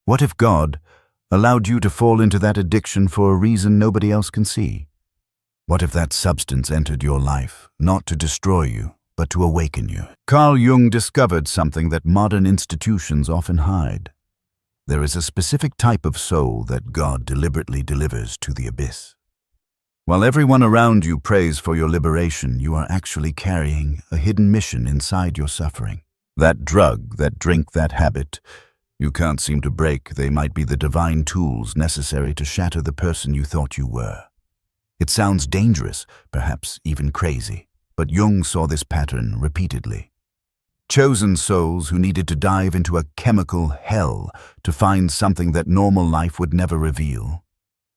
What if God allowed you to fall into that addiction for a reason nobody else can see? What if that substance entered your life, not to destroy you, but to awaken you? Carl Jung discovered something that modern institutions often hide. There is a specific type of soul that God deliberately delivers to the abyss. While everyone around you prays for your liberation, you are actually carrying a hidden mission inside your suffering. That drug, that drink, that habit, you can't seem to break. They might be the divine tools necessary to shatter the person you thought you were. It sounds dangerous, perhaps even crazy, but Jung saw this pattern repeatedly. Chosen souls who needed to dive into a chemical hell to find something that normal life would never reveal.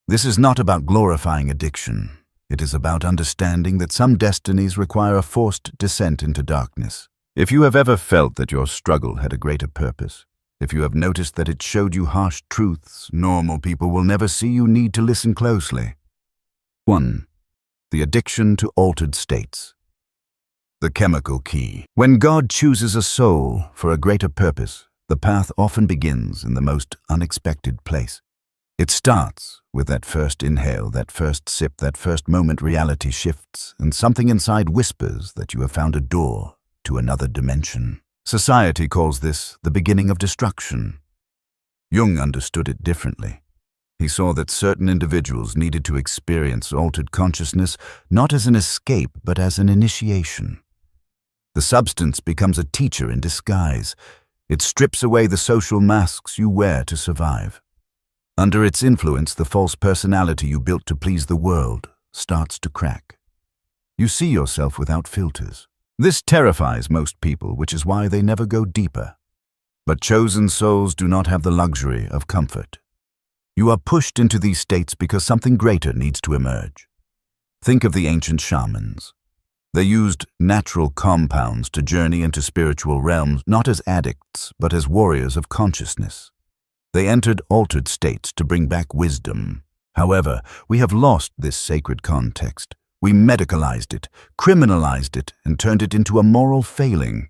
This is not about glorifying addiction. It is about understanding that some destinies require a forced descent into darkness. If you have ever felt that your struggle had a greater purpose, if you have noticed that it showed you harsh truths normal people will never see, you need to listen closely. 1. The addiction to altered states. The chemical key. When God chooses a soul for a greater purpose, the path often begins in the most unexpected place. It starts with that first inhale, that first sip, that first moment reality shifts, and something inside whispers that you have found a door to another dimension. Society calls this the beginning of destruction. Jung understood it differently. He saw that certain individuals needed to experience altered consciousness not as an escape but as an initiation. The substance becomes a teacher in disguise. It strips away the social masks you wear to survive. Under its influence, the false personality you built to please the world starts to crack. You see yourself without filters. This terrifies most people, which is why they never go deeper. But chosen souls do not have the luxury of comfort. You are pushed into these states because something greater needs to emerge. Think of the ancient shamans. They used natural compounds to journey into spiritual realms, not as addicts, but as warriors of consciousness. They entered altered states to bring back wisdom. However, we have lost this sacred context. We medicalized it, criminalized it, and turned it into a moral failing.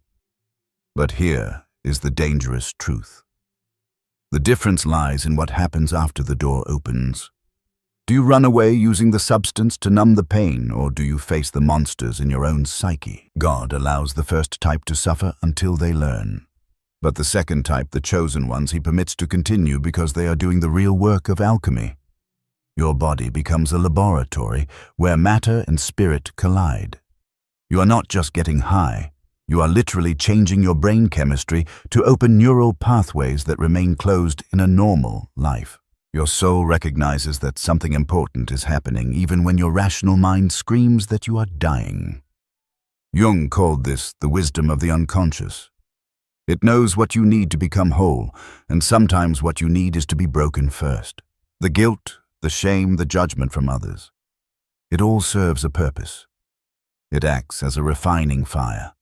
But here is the dangerous truth. The difference lies in what happens after the door opens. Do you run away using the substance to numb the pain, or do you face the monsters in your own psyche? God allows the first type to suffer until they learn. But the second type, the chosen ones, he permits to continue because they are doing the real work of alchemy. Your body becomes a laboratory where matter and spirit collide. You are not just getting high. You are literally changing your brain chemistry to open neural pathways that remain closed in a normal life. Your soul recognizes that something important is happening even when your rational mind screams that you are dying. Jung called this the wisdom of the unconscious. It knows what you need to become whole, and sometimes what you need is to be broken first. The guilt, the shame, the judgment from others. It all serves a purpose. It acts as a refining fire.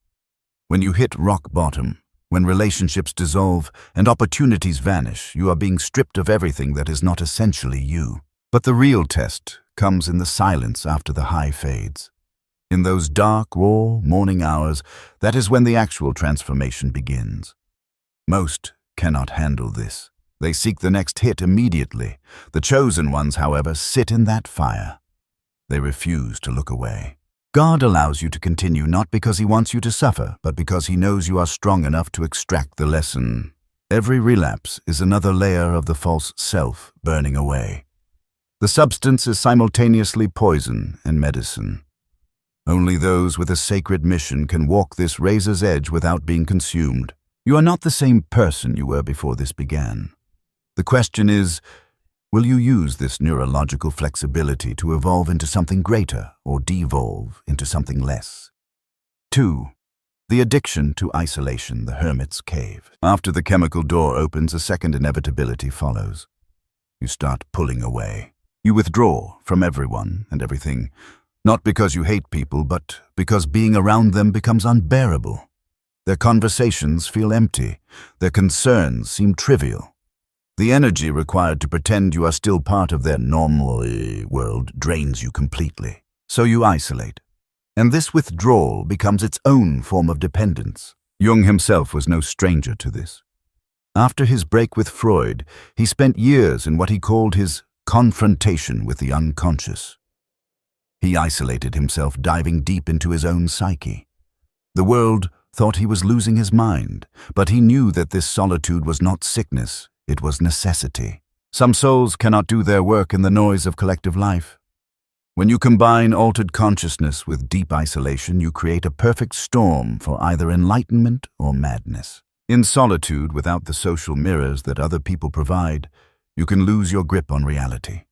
When you hit rock bottom, when relationships dissolve and opportunities vanish, you are being stripped of everything that is not essentially you. But the real test comes in the silence after the high fades. In those dark, raw morning hours, that is when the actual transformation begins. Most cannot handle this. They seek the next hit immediately. The chosen ones, however, sit in that fire. They refuse to look away. God allows you to continue not because he wants you to suffer, but because he knows you are strong enough to extract the lesson. Every relapse is another layer of the false self burning away. The substance is simultaneously poison and medicine. Only those with a sacred mission can walk this razor's edge without being consumed. You are not the same person you were before this began. The question is, will you use this neurological flexibility to evolve into something greater or devolve into something less? 2. The addiction to isolation, the hermit's cave. After the chemical door opens, a second inevitability follows. You start pulling away. You withdraw from everyone and everything, not because you hate people, but because being around them becomes unbearable. Their conversations feel empty. Their concerns seem trivial. The energy required to pretend you are still part of their normal world drains you completely. So you isolate. And this withdrawal becomes its own form of dependence. Jung himself was no stranger to this. After his break with Freud, he spent years in what he called his confrontation with the unconscious. He isolated himself, diving deep into his own psyche. The world thought he was losing his mind, but he knew that this solitude was not sickness, it was necessity. Some souls cannot do their work in the noise of collective life. When you combine altered consciousness with deep isolation, you create a perfect storm for either enlightenment or madness. In solitude, without the social mirrors that other people provide, you can lose your grip on reality.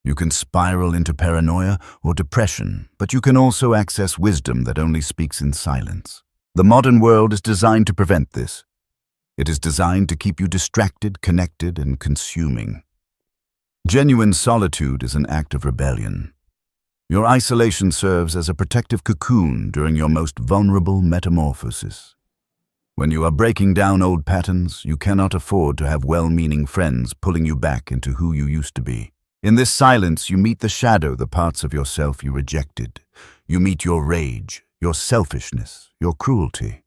You can spiral into paranoia or depression, but you can also access wisdom that only speaks in silence. The modern world is designed to prevent this. It is designed to keep you distracted, connected, and consuming. Genuine solitude is an act of rebellion. Your isolation serves as a protective cocoon during your most vulnerable metamorphosis. When you are breaking down old patterns, you cannot afford to have well-meaning friends pulling you back into who you used to be. In this silence, you meet the shadow, the parts of yourself you rejected. You meet your rage, your selfishness, your cruelty.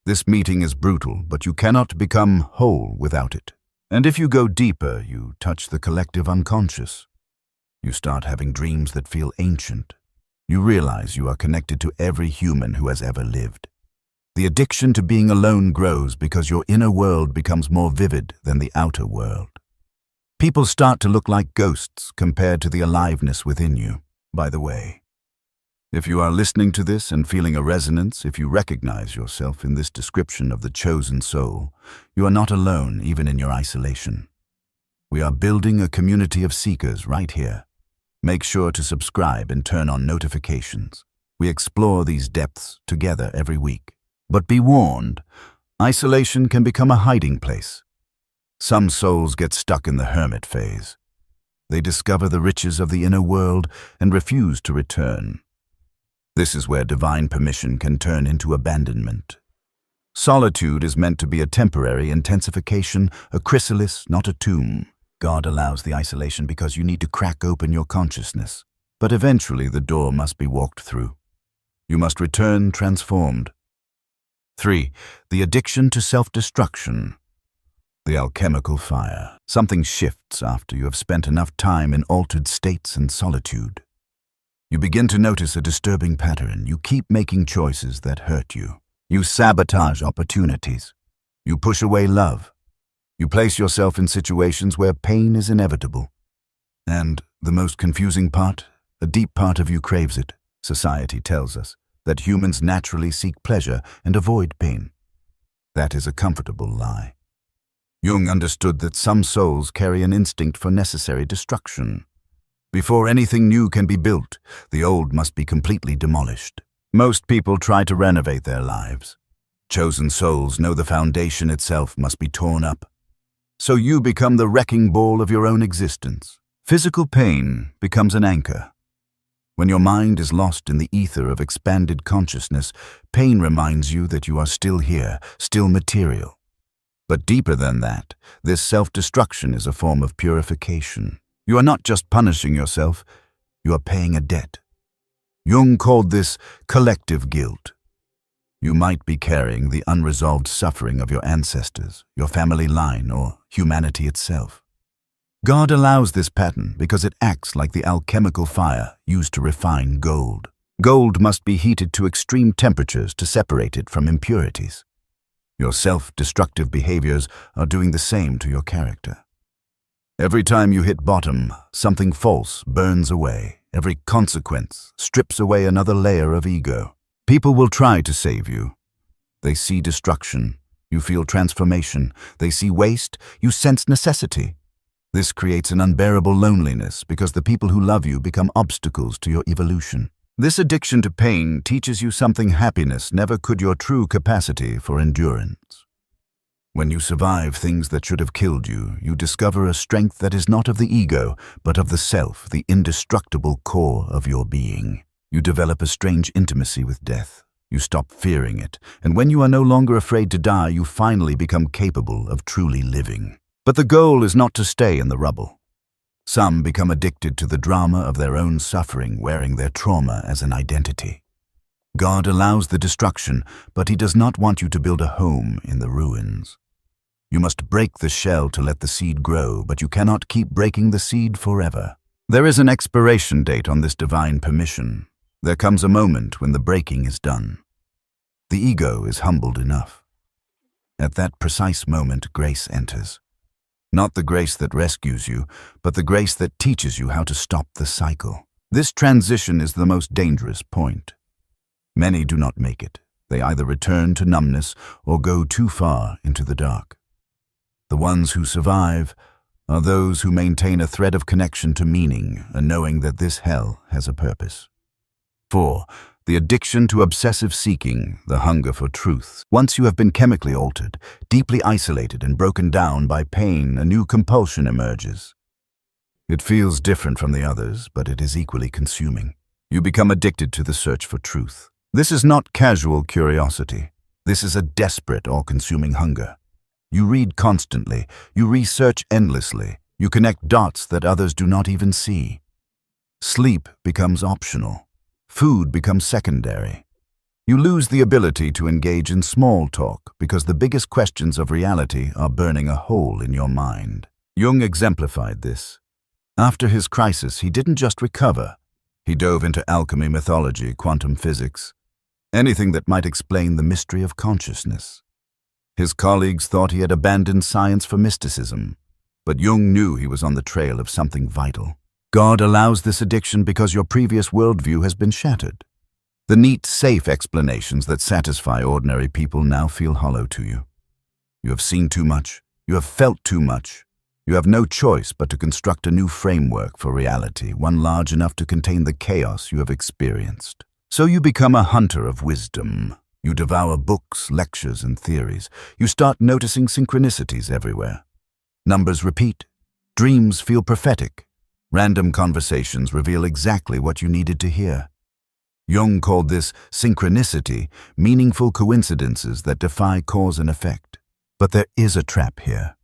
This meeting is brutal, but you cannot become whole without it. And if you go deeper, you touch the collective unconscious. You start having dreams that feel ancient. You realize you are connected to every human who has ever lived. The addiction to being alone grows because your inner world becomes more vivid than the outer world. People start to look like ghosts compared to the aliveness within you. By the way, if you are listening to this and feeling a resonance, if you recognize yourself in this description of the chosen soul, you are not alone even in your isolation. We are building a community of seekers right here. Make sure to subscribe and turn on notifications. We explore these depths together every week. But be warned, isolation can become a hiding place. Some souls get stuck in the hermit phase. They discover the riches of the inner world and refuse to return. This is where divine permission can turn into abandonment. Solitude is meant to be a temporary intensification, a chrysalis, not a tomb. God allows the isolation because you need to crack open your consciousness. But eventually the door must be walked through. You must return transformed. 3. The addiction to self-destruction. The alchemical fire. Something shifts after you have spent enough time in altered states and solitude. You begin to notice a disturbing pattern. You keep making choices that hurt you. You sabotage opportunities. You push away love. You place yourself in situations where pain is inevitable. And the most confusing part, a deep part of you craves it. Society tells us that humans naturally seek pleasure and avoid pain. That is a comfortable lie. Jung understood that some souls carry an instinct for necessary destruction. Before anything new can be built, the old must be completely demolished. Most people try to renovate their lives. Chosen souls know the foundation itself must be torn up. So you become the wrecking ball of your own existence. Physical pain becomes an anchor. When your mind is lost in the ether of expanded consciousness, pain reminds you that you are still here, still material. But deeper than that, this self-destruction is a form of purification. You are not just punishing yourself, you are paying a debt. Jung called this collective guilt. You might be carrying the unresolved suffering of your ancestors, your family line, or humanity itself. God allows this pattern because it acts like the alchemical fire used to refine gold. Gold must be heated to extreme temperatures to separate it from impurities. Your self-destructive behaviors are doing the same to your character. Every time you hit bottom, something false burns away. Every consequence strips away another layer of ego. People will try to save you. They see destruction. You feel transformation. They see waste. You sense necessity. This creates an unbearable loneliness because the people who love you become obstacles to your evolution. This addiction to pain teaches you something happiness never could: your true capacity for endurance. When you survive things that should have killed you, you discover a strength that is not of the ego, but of the self, the indestructible core of your being. You develop a strange intimacy with death. You stop fearing it, and when you are no longer afraid to die, you finally become capable of truly living. But the goal is not to stay in the rubble. Some become addicted to the drama of their own suffering, wearing their trauma as an identity. God allows the destruction, but He does not want you to build a home in the ruins. You must break the shell to let the seed grow, but you cannot keep breaking the seed forever. There is an expiration date on this divine permission. There comes a moment when the breaking is done. The ego is humbled enough. At that precise moment, grace enters. Not the grace that rescues you, but the grace that teaches you how to stop the cycle. This transition is the most dangerous point. Many do not make it. They either return to numbness or go too far into the dark. The ones who survive are those who maintain a thread of connection to meaning and knowing that this hell has a purpose. 4. The addiction to obsessive seeking, the hunger for truth. Once you have been chemically altered, deeply isolated and broken down by pain, a new compulsion emerges. It feels different from the others, but it is equally consuming. You become addicted to the search for truth. This is not casual curiosity. This is a desperate, all-consuming hunger. You read constantly, you research endlessly, you connect dots that others do not even see. Sleep becomes optional. Food becomes secondary. You lose the ability to engage in small talk because the biggest questions of reality are burning a hole in your mind. Jung exemplified this. After his crisis, he didn't just recover. He dove into alchemy, mythology, quantum physics, anything that might explain the mystery of consciousness. His colleagues thought he had abandoned science for mysticism, but Jung knew he was on the trail of something vital. God allows this addiction because your previous worldview has been shattered. The neat, safe explanations that satisfy ordinary people now feel hollow to you. You have seen too much. You have felt too much. You have no choice but to construct a new framework for reality, one large enough to contain the chaos you have experienced. So you become a hunter of wisdom. You devour books, lectures, and theories. You start noticing synchronicities everywhere. Numbers repeat. Dreams feel prophetic. Random conversations reveal exactly what you needed to hear. Jung called this synchronicity, meaningful coincidences that defy cause and effect. But there is a trap here.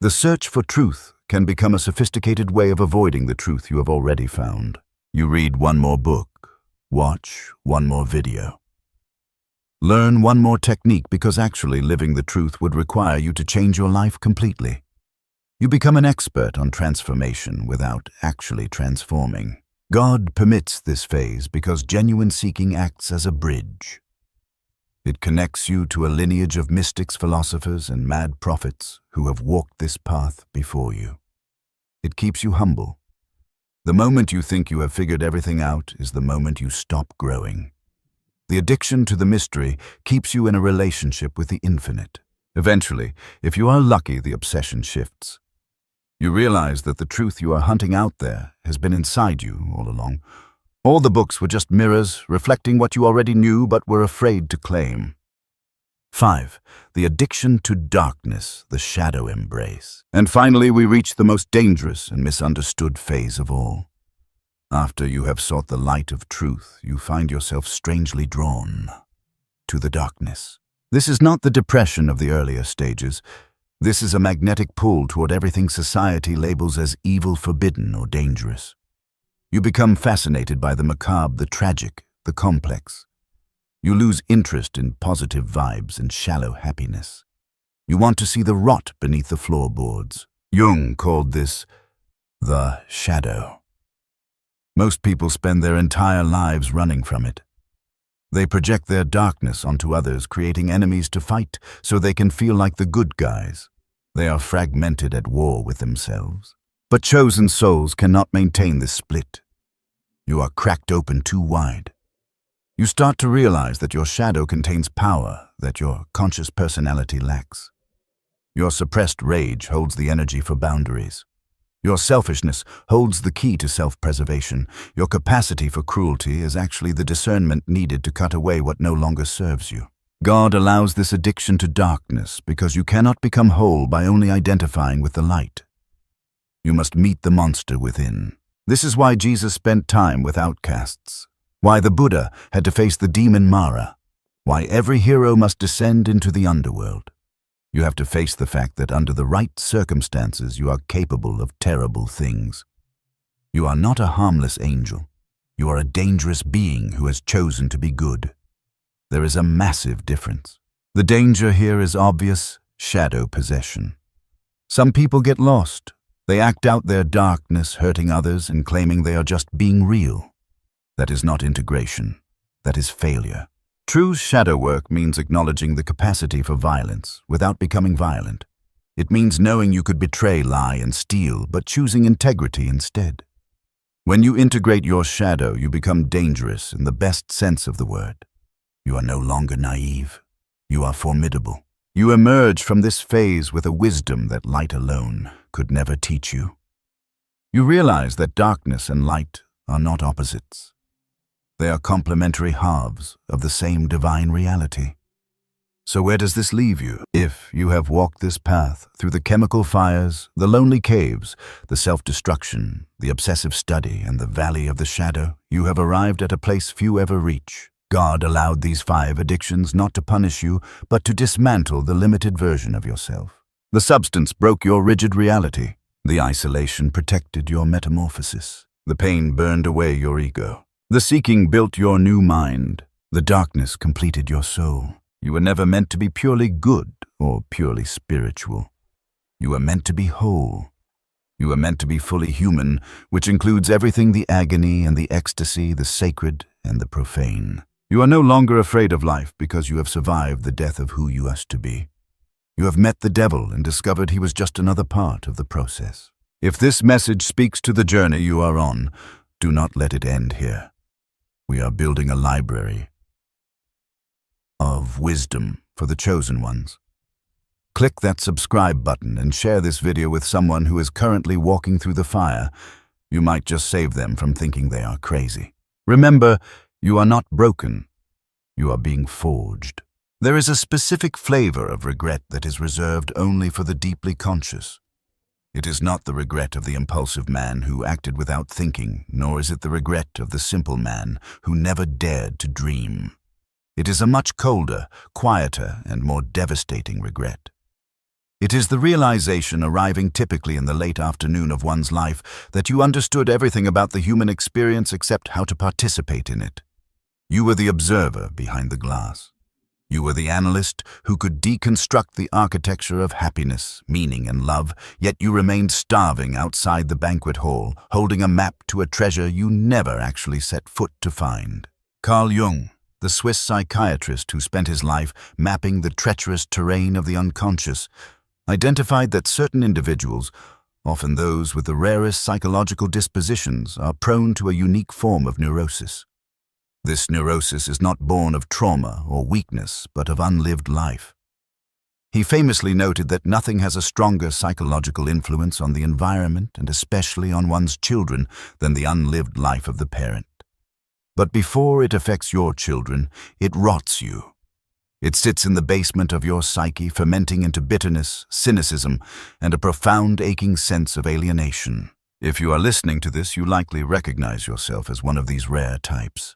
The search for truth can become a sophisticated way of avoiding the truth you have already found. You read one more book, watch one more video. Learn one more technique because actually living the truth would require you to change your life completely. You become an expert on transformation without actually transforming. God permits this phase because genuine seeking acts as a bridge. It connects you to a lineage of mystics, philosophers, and mad prophets who have walked this path before you. It keeps you humble. The moment you think you have figured everything out is the moment you stop growing. The addiction to the mystery keeps you in a relationship with the infinite. Eventually, if you are lucky, the obsession shifts. You realize that the truth you are hunting out there has been inside you all along. All the books were just mirrors, reflecting what you already knew but were afraid to claim. 5. The addiction to darkness, the shadow embrace. And finally, we reach the most dangerous and misunderstood phase of all. After you have sought the light of truth, you find yourself strangely drawn to the darkness. This is not the depression of the earlier stages. This is a magnetic pull toward everything society labels as evil, forbidden, or dangerous. You become fascinated by the macabre, the tragic, the complex. You lose interest in positive vibes and shallow happiness. You want to see the rot beneath the floorboards. Jung called this the shadow. Most people spend their entire lives running from it. They project their darkness onto others, creating enemies to fight so they can feel like the good guys. They are fragmented at war with themselves. But chosen souls cannot maintain this split. You are cracked open too wide. You start to realize that your shadow contains power that your conscious personality lacks. Your suppressed rage holds the energy for boundaries. Your selfishness holds the key to self-preservation. Your capacity for cruelty is actually the discernment needed to cut away what no longer serves you. God allows this addiction to darkness because you cannot become whole by only identifying with the light. You must meet the monster within. This is why Jesus spent time with outcasts, why the Buddha had to face the demon Mara, why every hero must descend into the underworld. You have to face the fact that under the right circumstances you are capable of terrible things. You are not a harmless angel. You are a dangerous being who has chosen to be good. There is a massive difference. The danger here is obvious, shadow possession. Some people get lost. They act out their darkness, hurting others and claiming they are just being real. That is not integration. That is failure. True shadow work means acknowledging the capacity for violence without becoming violent. It means knowing you could betray, lie, and steal, but choosing integrity instead. When you integrate your shadow, you become dangerous in the best sense of the word. You are no longer naive. You are formidable. You emerge from this phase with a wisdom that light alone could never teach you. You realize that darkness and light are not opposites. They are complementary halves of the same divine reality. So where does this leave you? If you have walked this path through the chemical fires, the lonely caves, the self-destruction, the obsessive study, and the valley of the shadow, you have arrived at a place few ever reach. God allowed these 5 addictions not to punish you, but to dismantle the limited version of yourself. The substance broke your rigid reality. The isolation protected your metamorphosis. The pain burned away your ego. The seeking built your new mind. The darkness completed your soul. You were never meant to be purely good or purely spiritual. You were meant to be whole. You were meant to be fully human, which includes everything: the agony and the ecstasy, the sacred and the profane. You are no longer afraid of life because you have survived the death of who you used to be. You have met the devil and discovered he was just another part of the process. If this message speaks to the journey you are on, do not let it end here. We are building a library of wisdom for the chosen ones. Click that subscribe button and share this video with someone who is currently walking through the fire. You might just save them from thinking they are crazy. Remember, you are not broken. You are being forged. There is a specific flavor of regret that is reserved only for the deeply conscious. It is not the regret of the impulsive man who acted without thinking, nor is it the regret of the simple man who never dared to dream. It is a much colder, quieter, and more devastating regret. It is the realization, arriving typically in the late afternoon of one's life, that you understood everything about the human experience except how to participate in it. You were the observer behind the glass. You were the analyst who could deconstruct the architecture of happiness, meaning, and love, yet you remained starving outside the banquet hall, holding a map to a treasure you never actually set foot to find. Carl Jung, the Swiss psychiatrist who spent his life mapping the treacherous terrain of the unconscious, identified that certain individuals, often those with the rarest psychological dispositions, are prone to a unique form of neurosis. This neurosis is not born of trauma or weakness, but of unlived life. He famously noted that nothing has a stronger psychological influence on the environment, and especially on one's children, than the unlived life of the parent. But before it affects your children, it rots you. It sits in the basement of your psyche, fermenting into bitterness, cynicism, and a profound aching sense of alienation. If you are listening to this, you likely recognize yourself as one of these rare types.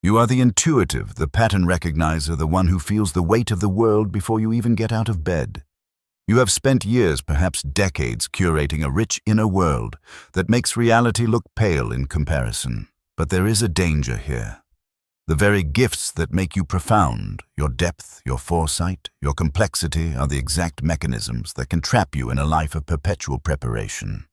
You are the intuitive, the pattern recognizer, the one who feels the weight of the world before you even get out of bed. You have spent years, perhaps decades, curating a rich inner world that makes reality look pale in comparison. But there is a danger here. The very gifts that make you profound, your depth, your foresight, your complexity, are the exact mechanisms that can trap you in a life of perpetual preparation.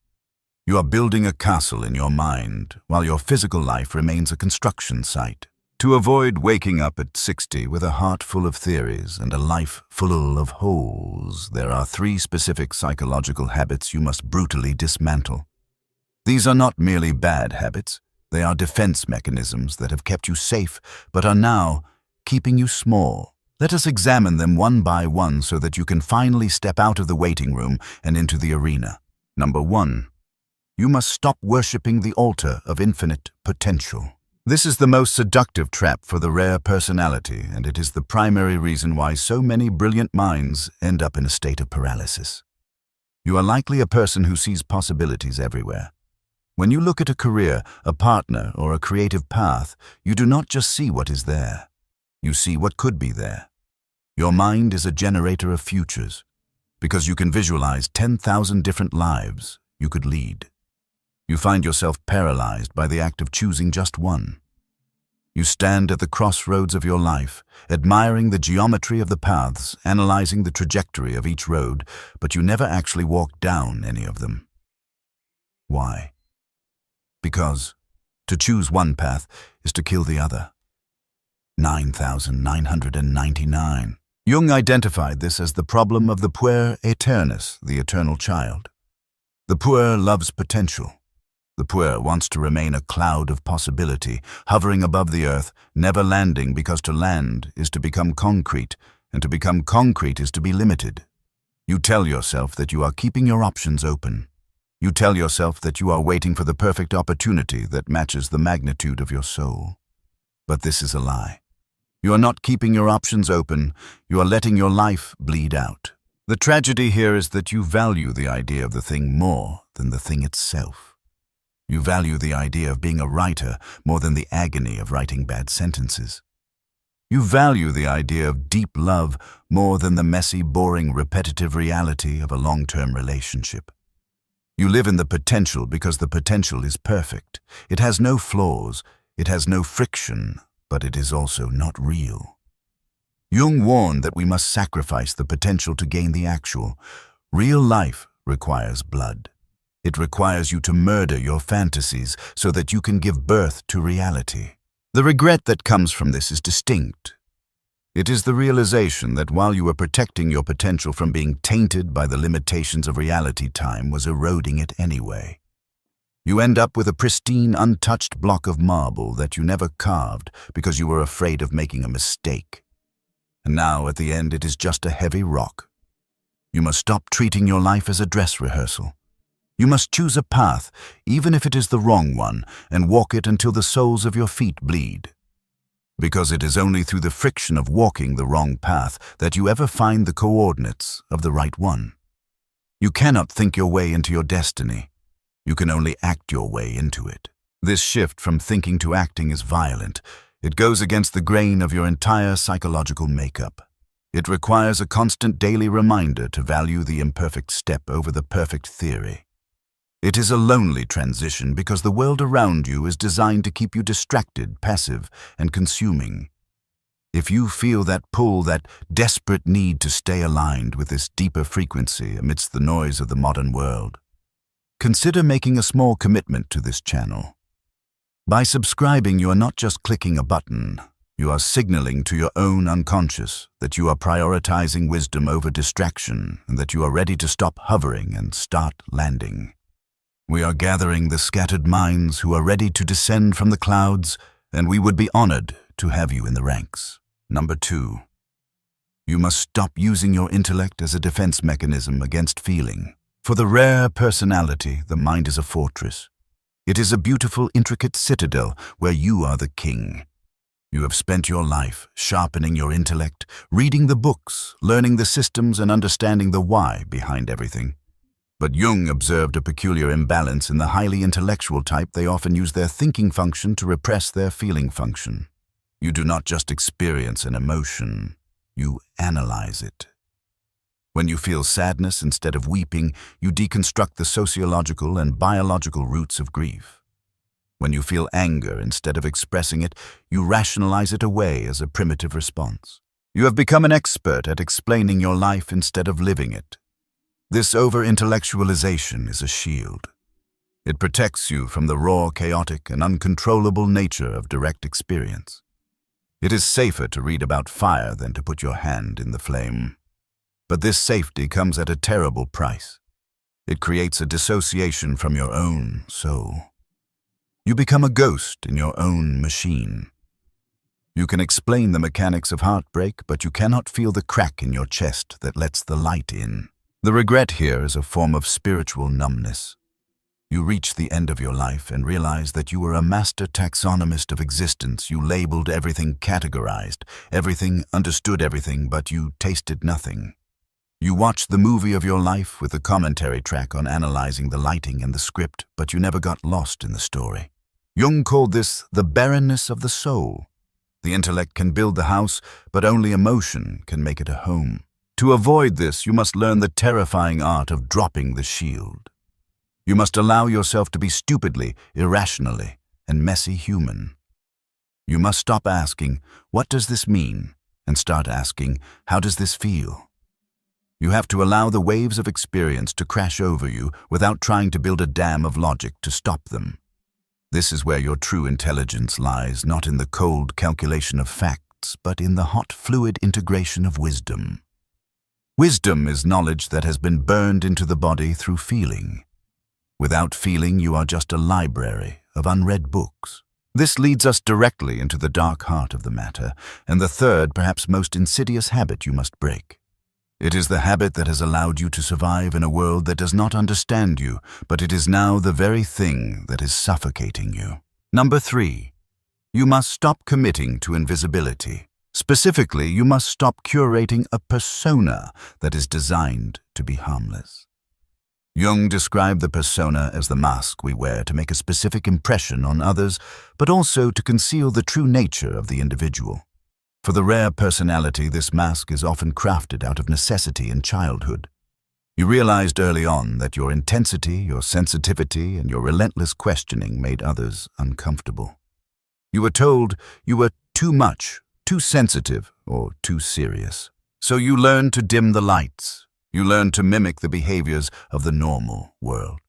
You are building a castle in your mind, while your physical life remains a construction site. To avoid waking up at 60 with a heart full of theories and a life full of holes, there are 3 specific psychological habits you must brutally dismantle. These are not merely bad habits. They are defense mechanisms that have kept you safe, but are now keeping you small. Let us examine them one by one so that you can finally step out of the waiting room and into the arena. Number 1. You must stop worshipping the altar of infinite potential. This is the most seductive trap for the rare personality, and it is the primary reason why so many brilliant minds end up in a state of paralysis. You are likely a person who sees possibilities everywhere. When you look at a career, a partner, or a creative path, you do not just see what is there. You see what could be there. Your mind is a generator of futures, because you can visualize 10,000 different lives you could lead. You find yourself paralyzed by the act of choosing just one. You stand at the crossroads of your life, admiring the geometry of the paths, analyzing the trajectory of each road, but you never actually walk down any of them. Why? Because to choose one path is to kill the other. 9,999. Jung identified this as the problem of the puer aeternus, the eternal child. The puer loves potential. The puer wants to remain a cloud of possibility, hovering above the earth, never landing, because to land is to become concrete, and to become concrete is to be limited. You tell yourself that you are keeping your options open. You tell yourself that you are waiting for the perfect opportunity that matches the magnitude of your soul. But this is a lie. You are not keeping your options open, you are letting your life bleed out. The tragedy here is that you value the idea of the thing more than the thing itself. You value the idea of being a writer more than the agony of writing bad sentences. You value the idea of deep love more than the messy, boring, repetitive reality of a long-term relationship. You live in the potential because the potential is perfect. It has no flaws, it has no friction, but it is also not real. Jung warned that we must sacrifice the potential to gain the actual. Real life requires blood. It requires you to murder your fantasies so that you can give birth to reality. The regret that comes from this is distinct. It is the realization that while you were protecting your potential from being tainted by the limitations of reality, time was eroding it anyway. You end up with a pristine, untouched block of marble that you never carved because you were afraid of making a mistake. And now, at the end, it is just a heavy rock. You must stop treating your life as a dress rehearsal. You must choose a path, even if it is the wrong one, and walk it until the soles of your feet bleed. Because it is only through the friction of walking the wrong path that you ever find the coordinates of the right one. You cannot think your way into your destiny. You can only act your way into it. This shift from thinking to acting is violent. It goes against the grain of your entire psychological makeup. It requires a constant daily reminder to value the imperfect step over the perfect theory. It is a lonely transition because the world around you is designed to keep you distracted, passive, and consuming. If you feel that pull, that desperate need to stay aligned with this deeper frequency amidst the noise of the modern world, consider making a small commitment to this channel. By subscribing, you are not just clicking a button, you are signaling to your own unconscious that you are prioritizing wisdom over distraction and that you are ready to stop hovering and start landing. We are gathering the scattered minds who are ready to descend from the clouds, and we would be honored to have you in the ranks. Number 2. You must stop using your intellect as a defense mechanism against feeling. For the rare personality, the mind is a fortress. It is a beautiful, intricate citadel where you are the king. You have spent your life sharpening your intellect, reading the books, learning the systems, and understanding the why behind everything. But Jung observed a peculiar imbalance in the highly intellectual type. They often use their thinking function to repress their feeling function. You do not just experience an emotion, you analyze it. When you feel sadness instead of weeping, you deconstruct the sociological and biological roots of grief. When you feel anger instead of expressing it, you rationalize it away as a primitive response. You have become an expert at explaining your life instead of living it. This over-intellectualization is a shield. It protects you from the raw, chaotic, and uncontrollable nature of direct experience. It is safer to read about fire than to put your hand in the flame. But this safety comes at a terrible price. It creates a dissociation from your own soul. You become a ghost in your own machine. You can explain the mechanics of heartbreak, but you cannot feel the crack in your chest that lets the light in. The regret here is a form of spiritual numbness. You reach the end of your life and realize that you were a master taxonomist of existence. You labeled everything, categorized everything, understood everything, but you tasted nothing. You watched the movie of your life with a commentary track on analyzing the lighting and the script, but you never got lost in the story. Jung called this the barrenness of the soul. The intellect can build the house, but only emotion can make it a home. To avoid this, you must learn the terrifying art of dropping the shield. You must allow yourself to be stupidly, irrationally, and messy human. You must stop asking, "What does this mean?" and start asking, "How does this feel?" You have to allow the waves of experience to crash over you without trying to build a dam of logic to stop them. This is where your true intelligence lies, not in the cold calculation of facts, but in the hot fluid integration of wisdom. Wisdom is knowledge that has been burned into the body through feeling. Without feeling, you are just a library of unread books. This leads us directly into the dark heart of the matter, and the third, perhaps most insidious habit you must break. It is the habit that has allowed you to survive in a world that does not understand you, but it is now the very thing that is suffocating you. Number 3. You must stop committing to invisibility. Specifically, you must stop curating a persona that is designed to be harmless. Jung described the persona as the mask we wear to make a specific impression on others, but also to conceal the true nature of the individual. For the rare personality, this mask is often crafted out of necessity in childhood. You realized early on that your intensity, your sensitivity, and your relentless questioning made others uncomfortable. You were told you were too much, too sensitive, or too serious. So you learned to dim the lights. You learned to mimic the behaviors of the normal world.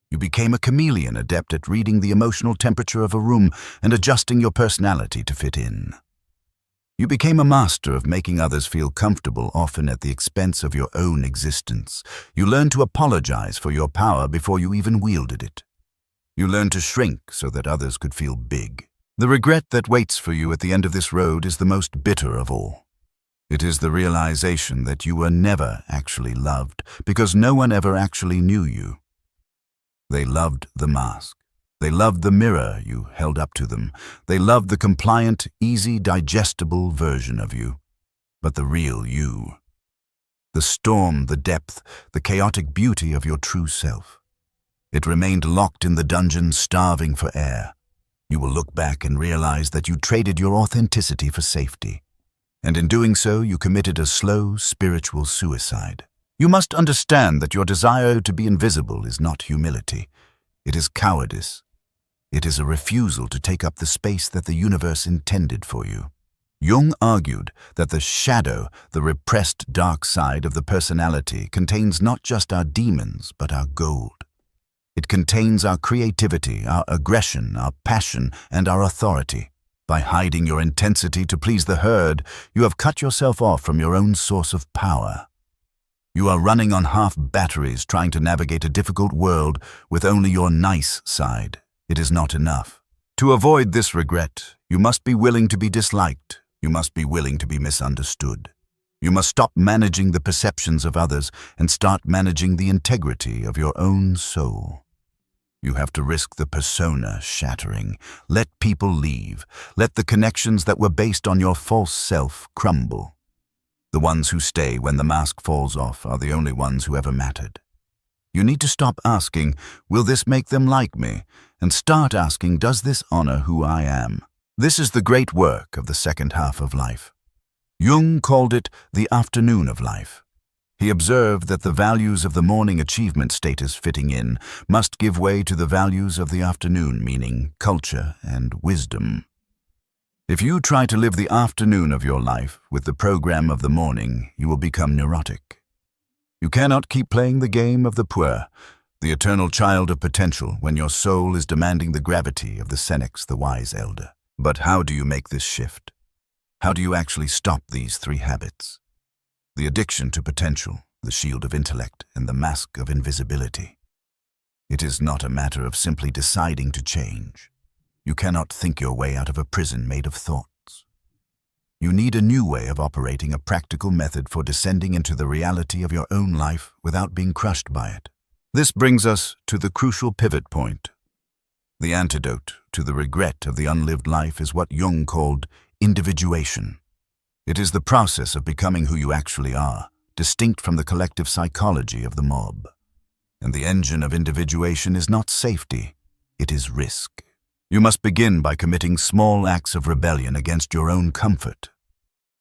You became a chameleon, adept at reading the emotional temperature of a room and adjusting your personality to fit in. You became a master of making others feel comfortable, often at the expense of your own existence. You learned to apologize for your power before you even wielded it. You learned to shrink so that others could feel big. The regret that waits for you at the end of this road is the most bitter of all. It is the realization that you were never actually loved, because no one ever actually knew you. They loved the mask. They loved the mirror you held up to them. They loved the compliant, easy, digestible version of you. But the real you, the storm, the depth, the chaotic beauty of your true self, it remained locked in the dungeon, starving for air. You will look back and realize that you traded your authenticity for safety. And in doing so, you committed a slow, spiritual suicide. You must understand that your desire to be invisible is not humility. It is cowardice. It is a refusal to take up the space that the universe intended for you. Jung argued that the shadow, the repressed dark side of the personality, contains not just our demons, but our gold. It contains our creativity, our aggression, our passion, and our authority. By hiding your intensity to please the herd, you have cut yourself off from your own source of power. You are running on half batteries, trying to navigate a difficult world with only your nice side. It is not enough. To avoid this regret, you must be willing to be disliked. You must be willing to be misunderstood. You must stop managing the perceptions of others and start managing the integrity of your own soul. You have to risk the persona shattering. Let people leave. Let the connections that were based on your false self crumble. The ones who stay when the mask falls off are the only ones who ever mattered. You need to stop asking, "Will this make them like me?" and start asking, "Does this honor who I am?" This is the great work of the second half of life. Jung called it the afternoon of life. He observed that the values of the morning achievement status fitting in must give way to the values of the afternoon, meaning culture and wisdom. If you try to live the afternoon of your life with the program of the morning, you will become neurotic. You cannot keep playing the game of the puer, the eternal child of potential, when your soul is demanding the gravity of the senex, the wise elder. But how do you make this shift? How do you actually stop these 3 habits? The addiction to potential, the shield of intellect, and the mask of invisibility. It is not a matter of simply deciding to change. You cannot think your way out of a prison made of thoughts. You need a new way of operating, a practical method for descending into the reality of your own life without being crushed by it. This brings us to the crucial pivot point. The antidote to the regret of the unlived life is what Jung called individuation. It is the process of becoming who you actually are, distinct from the collective psychology of the mob. And the engine of individuation is not safety, it is risk. You must begin by committing small acts of rebellion against your own comfort.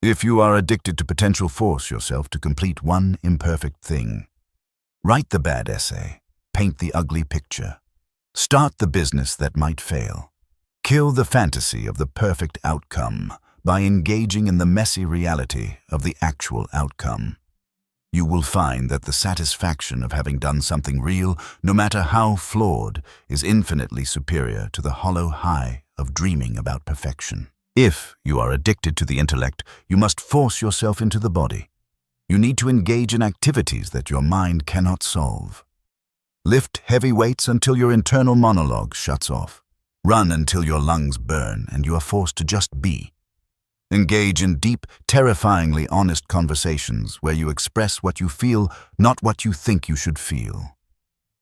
If you are addicted to potential, force yourself to complete one imperfect thing. Write the bad essay, paint the ugly picture. Start the business that might fail. Kill the fantasy of the perfect outcome by engaging in the messy reality of the actual outcome. You will find that the satisfaction of having done something real, no matter how flawed, is infinitely superior to the hollow high of dreaming about perfection. If you are addicted to the intellect, you must force yourself into the body. You need to engage in activities that your mind cannot solve. Lift heavy weights until your internal monologue shuts off. Run until your lungs burn and you are forced to just be. Engage in deep, terrifyingly honest conversations where you express what you feel, not what you think you should feel.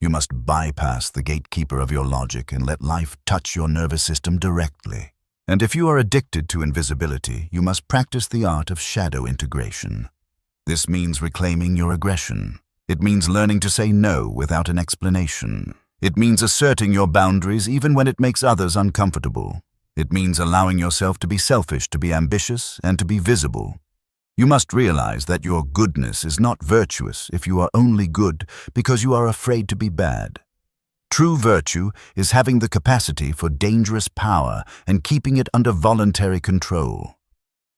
You must bypass the gatekeeper of your logic and let life touch your nervous system directly. And if you are addicted to invisibility, you must practice the art of shadow integration. This means reclaiming your aggression. It means learning to say no without an explanation. It means asserting your boundaries even when it makes others uncomfortable. It means allowing yourself to be selfish, to be ambitious, and to be visible. You must realize that your goodness is not virtuous if you are only good because you are afraid to be bad. True virtue is having the capacity for dangerous power and keeping it under voluntary control.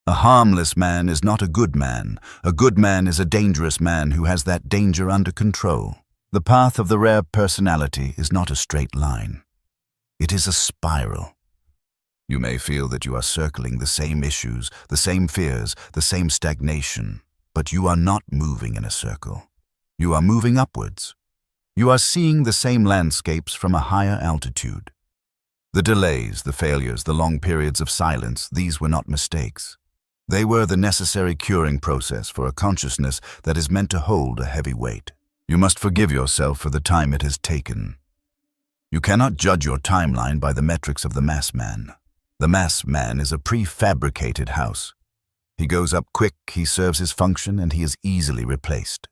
A harmless man is not a good man. A good man is a dangerous man who has that danger under control. The path of the rare personality is not a straight line. It is a spiral. You may feel that you are circling the same issues, the same fears, the same stagnation, but you are not moving in a circle. You are moving upwards. You are seeing the same landscapes from a higher altitude. The delays, the failures, the long periods of silence, these were not mistakes. They were the necessary curing process for a consciousness that is meant to hold a heavy weight. You must forgive yourself for the time it has taken. You cannot judge your timeline by the metrics of the mass man. The mass man is a prefabricated house. He goes up quick, he serves his function, and he is easily replaced.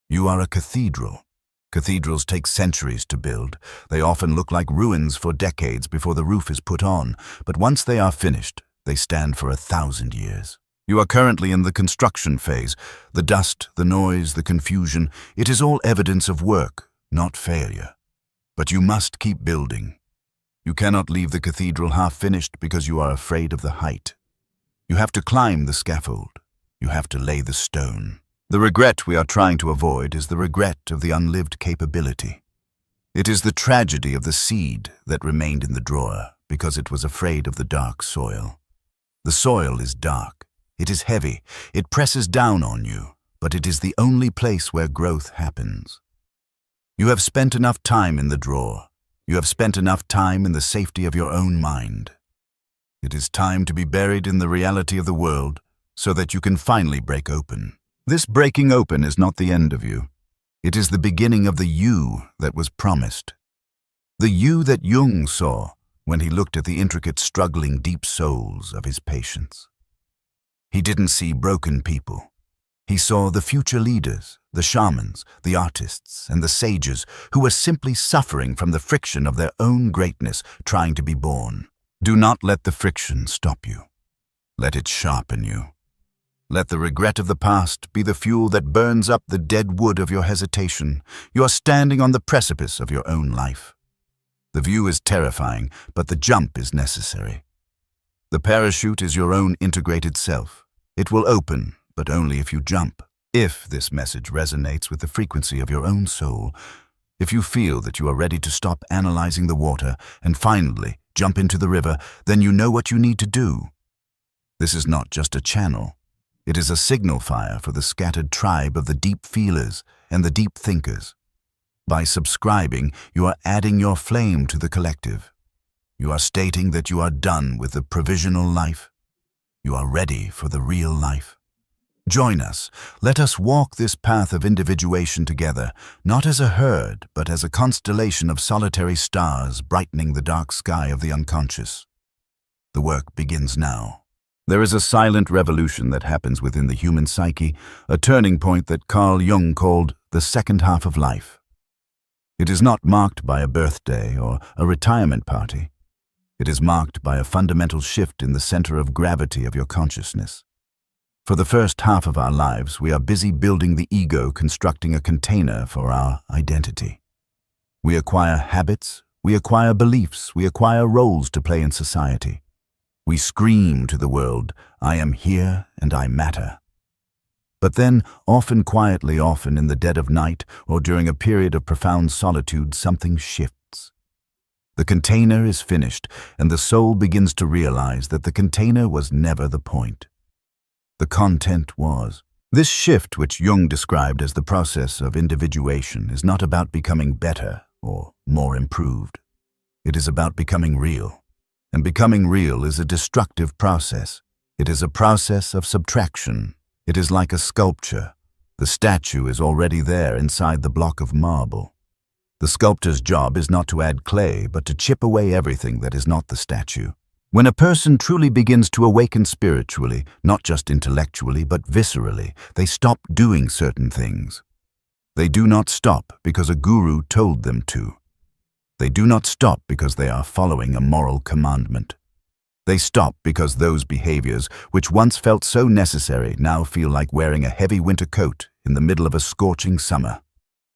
You are a cathedral. Cathedrals take centuries to build. They often look like ruins for decades before the roof is put on, but once they are finished, they stand for 1,000 years. You are currently in the construction phase. The dust, the noise, the confusion, it is all evidence of work, not failure. But you must keep building. You cannot leave the cathedral half-finished because you are afraid of the height. You have to climb the scaffold. You have to lay the stone. The regret we are trying to avoid is the regret of the unlived capability. It is the tragedy of the seed that remained in the drawer because it was afraid of the dark soil. The soil is dark. It is heavy. It presses down on you, but it is the only place where growth happens. You have spent enough time in the drawer. You have spent enough time in the safety of your own mind. It is time to be buried in the reality of the world so that you can finally break open. This breaking open is not the end of you. It is the beginning of the you that was promised. The you that Jung saw when he looked at the intricate, struggling, deep souls of his patients. He didn't see broken people. He saw the future leaders, the shamans, the artists, and the sages who were simply suffering from the friction of their own greatness trying to be born. Do not let the friction stop you. Let it sharpen you. Let the regret of the past be the fuel that burns up the dead wood of your hesitation. You are standing on the precipice of your own life. The view is terrifying, but the jump is necessary. The parachute is your own integrated self. It will open, but only if you jump. If this message resonates with the frequency of your own soul, if you feel that you are ready to stop analyzing the water and finally jump into the river, then you know what you need to do. This is not just a channel. It is a signal fire for the scattered tribe of the deep feelers and the deep thinkers. By subscribing, you are adding your flame to the collective. You are stating that you are done with the provisional life. You are ready for the real life. Join us. Let us walk this path of individuation together, not as a herd, but as a constellation of solitary stars brightening the dark sky of the unconscious. The work begins now. There is a silent revolution that happens within the human psyche, a turning point that Carl Jung called the second half of life. It is not marked by a birthday or a retirement party. It is marked by a fundamental shift in the center of gravity of your consciousness. For the first half of our lives, we are busy building the ego, constructing a container for our identity. We acquire habits, We acquire beliefs, we acquire roles to play in society. We scream to the world, I am here and I matter. But then, often quietly, often in the dead of night, or during a period of profound solitude, something shifts. The container is finished, and the soul begins to realize that the container was never the point. The content was. This shift, which Jung described as the process of individuation, is not about becoming better or more improved. It is about becoming real. And becoming real is a destructive process. It is a process of subtraction. It is like a sculpture. The statue is already there inside the block of marble. The sculptor's job is not to add clay, but to chip away everything that is not the statue. When a person truly begins to awaken spiritually, not just intellectually, but viscerally, they stop doing certain things. They do not stop because a guru told them to. They do not stop because they are following a moral commandment. They stop because those behaviors, which once felt so necessary, now feel like wearing a heavy winter coat in the middle of a scorching summer.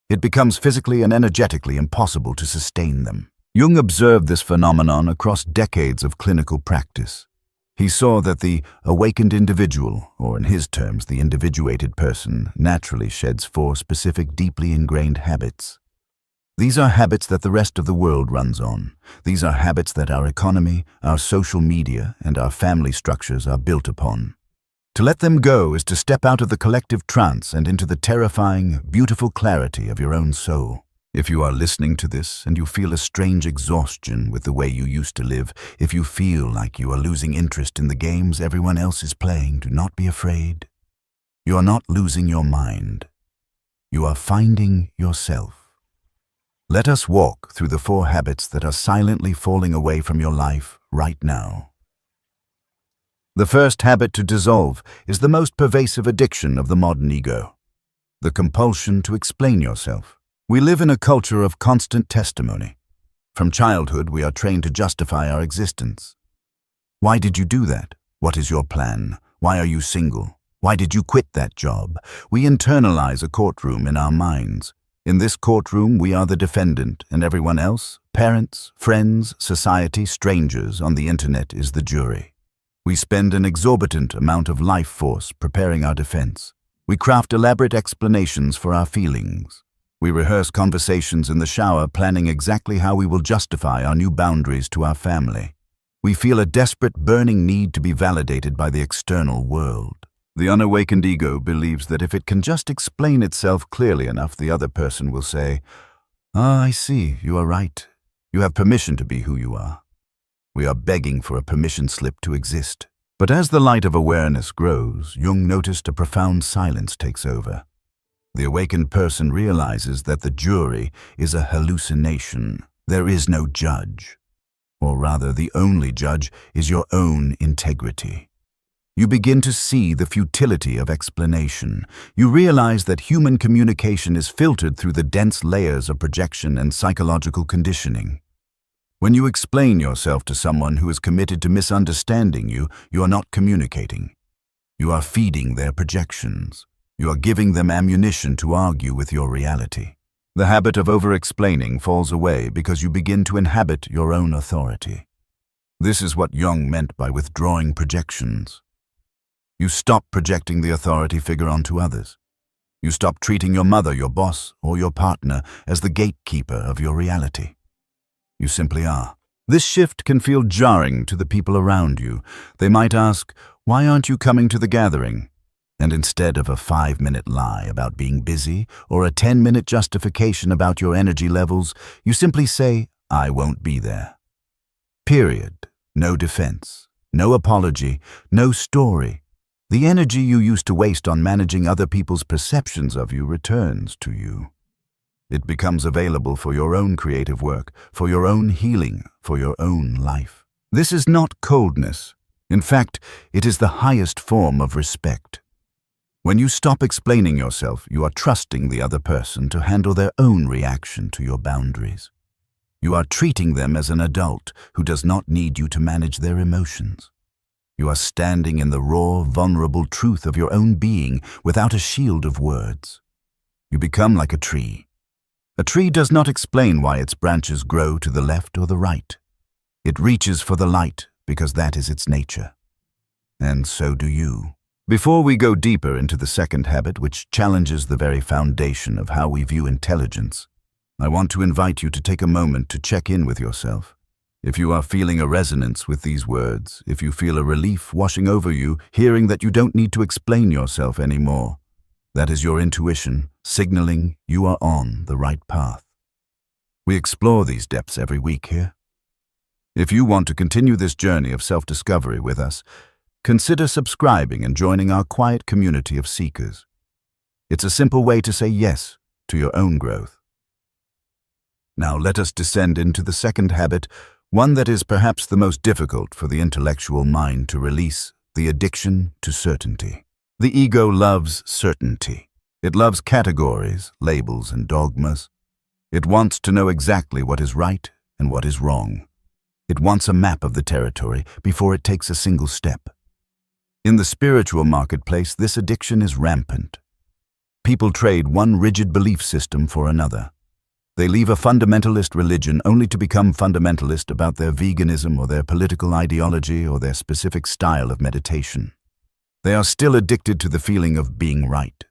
It becomes physically and energetically impossible to sustain them. Jung observed this phenomenon across decades of clinical practice. He saw that the awakened individual, or in his terms, the individuated person, naturally sheds 4 specific deeply ingrained habits. These are habits that the rest of the world runs on. These are habits that our economy, our social media, and our family structures are built upon. To let them go is to step out of the collective trance and into the terrifying, beautiful clarity of your own soul. If you are listening to this and you feel a strange exhaustion with the way you used to live, if you feel like you are losing interest in the games everyone else is playing, do not be afraid. You are not losing your mind. You are finding yourself. Let us walk through the 4 habits that are silently falling away from your life right now. The first habit to dissolve is the most pervasive addiction of the modern ego, the compulsion to explain yourself. We live in a culture of constant testimony. From childhood, we are trained to justify our existence. Why did you do that? What is your plan? Why are you single? Why did you quit that job? We internalize a courtroom in our minds. In this courtroom, we are the defendant, and everyone else, parents, friends, society, strangers on the internet, is the jury. We spend an exorbitant amount of life force preparing our defense. We craft elaborate explanations for our feelings. We rehearse conversations in the shower, planning exactly how we will justify our new boundaries to our family. We feel a desperate, burning need to be validated by the external world. The unawakened ego believes that if it can just explain itself clearly enough, the other person will say, "Ah, I see, you are right. You have permission to be who you are." We are begging for a permission slip to exist. But as the light of awareness grows, Jung noticed a profound silence takes over. The awakened person realizes that the jury is a hallucination. There is no judge. Or rather, the only judge is your own integrity. You begin to see the futility of explanation. You realize that human communication is filtered through the dense layers of projection and psychological conditioning. When you explain yourself to someone who is committed to misunderstanding you, you are not communicating. You are feeding their projections. You are giving them ammunition to argue with your reality. The habit of over-explaining falls away because you begin to inhabit your own authority. This is what Jung meant by withdrawing projections. You stop projecting the authority figure onto others. You stop treating your mother, your boss, or your partner as the gatekeeper of your reality. You simply are. This shift can feel jarring to the people around you. They might ask, "Why aren't you coming to the gathering?" And instead of a 5-minute lie about being busy or a 10-minute justification about your energy levels, you simply say, "I won't be there." Period. No defense, no apology, no story. The energy you used to waste on managing other people's perceptions of you returns to you. It becomes available for your own creative work, for your own healing, for your own life. This is not coldness. In fact, it is the highest form of respect. When you stop explaining yourself, you are trusting the other person to handle their own reaction to your boundaries. You are treating them as an adult who does not need you to manage their emotions. You are standing in the raw, vulnerable truth of your own being without a shield of words. You become like a tree A tree does not explain why its branches grow to the left or the right. It reaches for the light because that is its nature. And so do you. Before we go deeper into the second habit, which challenges the very foundation of how we view intelligence, I want to invite you to take a moment to check in with yourself. If you are feeling a resonance with these words, if you feel a relief washing over you, hearing that you don't need to explain yourself anymore, that is your intuition signaling you are on the right path. We explore these depths every week here. If you want to continue this journey of self-discovery with us, consider subscribing and joining our quiet community of seekers. It's a simple way to say yes to your own growth. Now let us descend into the second habit, one that is perhaps the most difficult for the intellectual mind to release: the addiction to certainty. The ego loves certainty. It loves categories, labels, and dogmas. It wants to know exactly what is right and what is wrong. It wants a map of the territory before it takes a single step. In the spiritual marketplace, this addiction is rampant. People trade one rigid belief system for another. They leave a fundamentalist religion only to become fundamentalist about their veganism or their political ideology or their specific style of meditation. They are still addicted to the feeling of being right.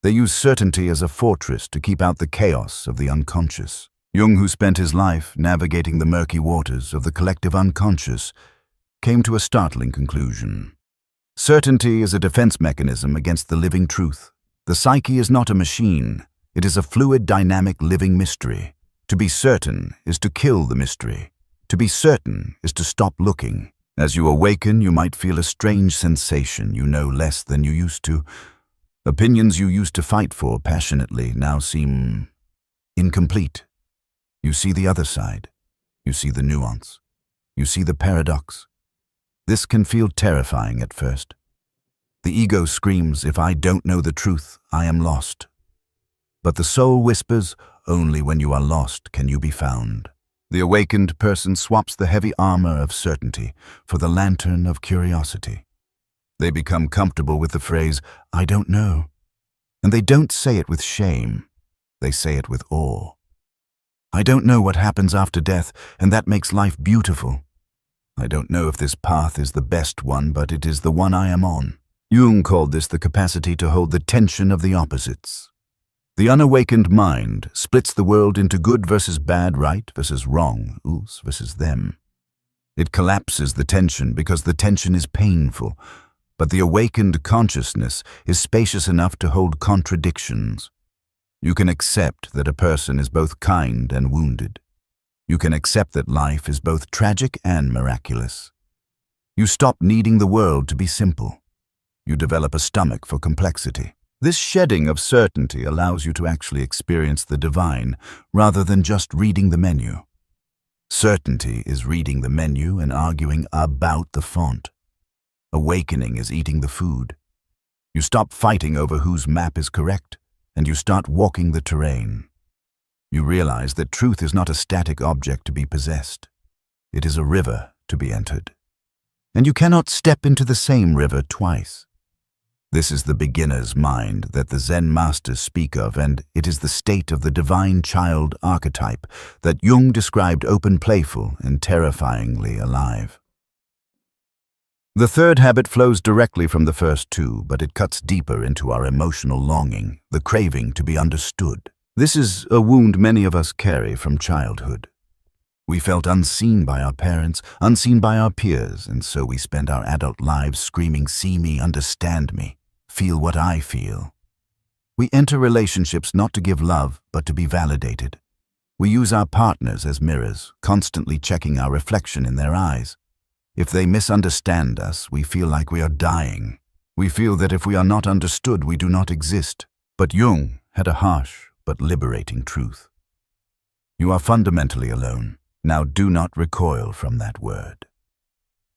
They use certainty as a fortress to keep out the chaos of the unconscious. Jung, who spent his life navigating the murky waters of the collective unconscious, came to a startling conclusion. Certainty is a defense mechanism against the living truth. The psyche is not a machine. It is a fluid, dynamic, living mystery. To be certain is to kill the mystery. To be certain is to stop looking. As you awaken, you might feel a strange sensation. You know less than you used to. Opinions you used to fight for passionately now seem incomplete. You see the other side. You see the nuance. You see the paradox. This can feel terrifying at first. The ego screams, "If I don't know the truth, I am lost." But the soul whispers, "Only when you are lost can you be found." The awakened person swaps the heavy armor of certainty for the lantern of curiosity. They become comfortable with the phrase, "I don't know." And they don't say it with shame. They say it with awe. I don't know what happens after death, and that makes life beautiful. I don't know if this path is the best one, but it is the one I am on. Jung called this the capacity to hold the tension of the opposites. The unawakened mind splits the world into good versus bad, right versus wrong, us versus them. It collapses the tension because the tension is painful, but the awakened consciousness is spacious enough to hold contradictions. You can accept that a person is both kind and wounded. You can accept that life is both tragic and miraculous. You stop needing the world to be simple. You develop a stomach for complexity. This shedding of certainty allows you to actually experience the divine rather than just reading the menu. Certainty is reading the menu and arguing about the font. Awakening is eating the food. You stop fighting over whose map is correct, and you start walking the terrain. You realize that truth is not a static object to be possessed. It is a river to be entered. And you cannot step into the same river twice. This is the beginner's mind that the Zen masters speak of, and it is the state of the divine child archetype that Jung described open, playful, and terrifyingly alive. The third habit flows directly from the first two, but it cuts deeper into our emotional longing, the craving to be understood. This is a wound many of us carry from childhood. We felt unseen by our parents, unseen by our peers, and so we spend our adult lives screaming, "See me, understand me, feel what I feel." We enter relationships not to give love, but to be validated. We use our partners as mirrors, constantly checking our reflection in their eyes. If they misunderstand us, we feel like we are dying. We feel that if we are not understood, we do not exist. But Jung had a harsh but liberating truth. You are fundamentally alone. Now do not recoil from that word.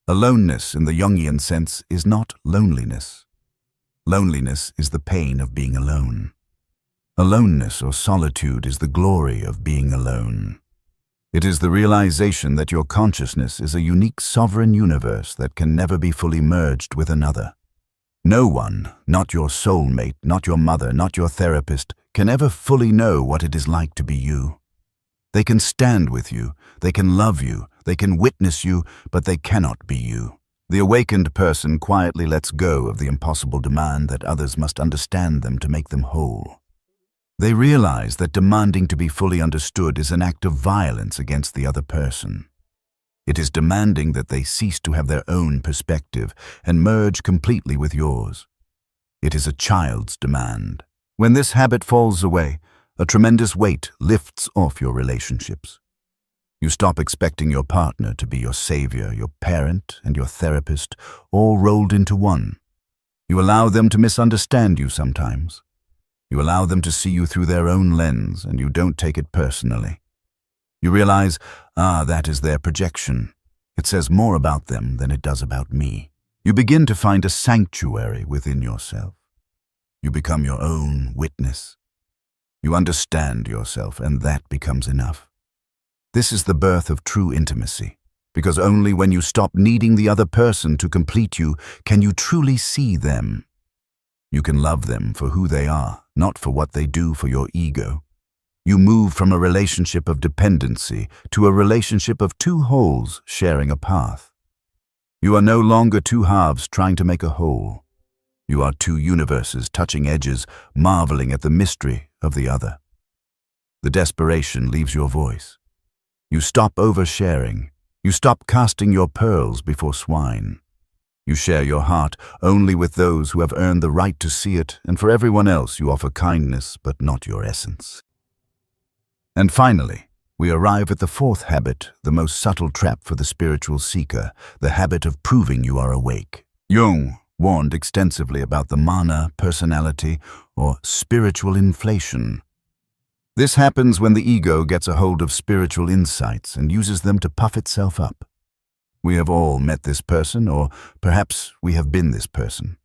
Aloneness in the Jungian sense is not loneliness. Loneliness is the pain of being alone. Aloneness or solitude is the glory of being alone. It is the realization that your consciousness is a unique sovereign universe that can never be fully merged with another. No one, not your soulmate, not your mother, not your therapist, can ever fully know what it is like to be you. They can stand with you, they can love you, they can witness you, but they cannot be you. The awakened person quietly lets go of the impossible demand that others must understand them to make them whole. They realize that demanding to be fully understood is an act of violence against the other person. It is demanding that they cease to have their own perspective and merge completely with yours. It is a child's demand. When this habit falls away, a tremendous weight lifts off your relationships. You stop expecting your partner to be your savior, your parent, and your therapist, all rolled into one. You allow them to misunderstand you sometimes. You allow them to see you through their own lens, and you don't take it personally. You realize, that is their projection. It says more about them than it does about me. You begin to find a sanctuary within yourself. You become your own witness. You understand yourself, and that becomes enough. This is the birth of true intimacy, because only when you stop needing the other person to complete you can you truly see them. You can love them for who they are, not for what they do for your ego. You move from a relationship of dependency to a relationship of two wholes sharing a path. You are no longer two halves trying to make a whole. You are two universes touching edges, marveling at the mystery of the other. The desperation leaves your voice. You stop oversharing. You stop casting your pearls before swine. You share your heart only with those who have earned the right to see it, and for everyone else you offer kindness but not your essence. And finally, we arrive at the fourth habit, the most subtle trap for the spiritual seeker, the habit of proving you are awake. Jung warned extensively about the mana personality, or spiritual inflation. This happens when the ego gets a hold of spiritual insights and uses them to puff itself up. We have all met this person, or perhaps we have been this person.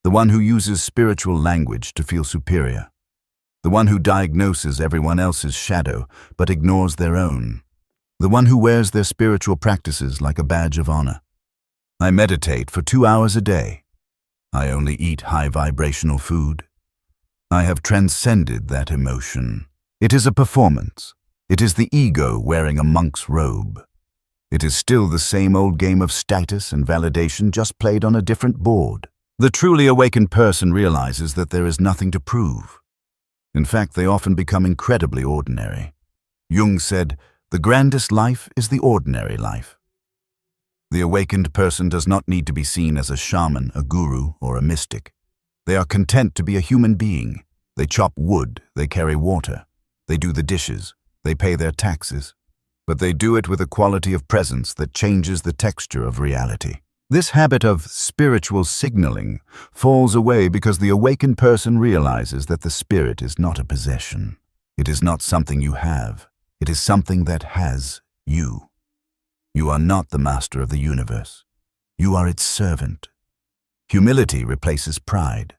The one who uses spiritual language to feel superior. The one who diagnoses everyone else's shadow but ignores their own. The one who wears their spiritual practices like a badge of honor. I meditate for 2 hours a day. I only eat high-vibrational food. I have transcended that emotion. It is a performance. It is the ego wearing a monk's robe. It is still the same old game of status and validation, just played on a different board. The truly awakened person realizes that there is nothing to prove. In fact, they often become incredibly ordinary. Jung said, "The grandest life is the ordinary life." The awakened person does not need to be seen as a shaman, a guru, or a mystic. They are content to be a human being. They chop wood, they carry water, they do the dishes, they pay their taxes. But they do it with a quality of presence that changes the texture of reality. This habit of spiritual signaling falls away because the awakened person realizes that the spirit is not a possession. It is not something you have. It is something that has you. You are not the master of the universe. You are its servant. Humility replaces pride.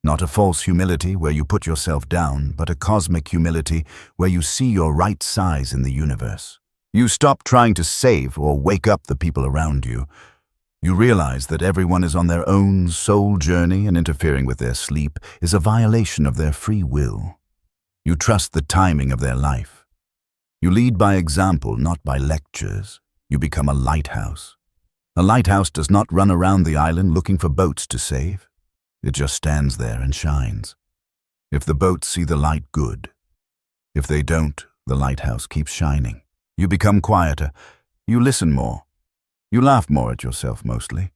Not a false humility where you put yourself down, but a cosmic humility where you see your right size in the universe. You stop trying to save or wake up the people around you. You realize that everyone is on their own soul journey, and interfering with their sleep is a violation of their free will. You trust the timing of their life. You lead by example, not by lectures. You become a lighthouse. A lighthouse does not run around the island looking for boats to save. It just stands there and shines. If the boats see the light, good. If they don't, the lighthouse keeps shining. You become quieter. You listen more. You laugh more at yourself mostly.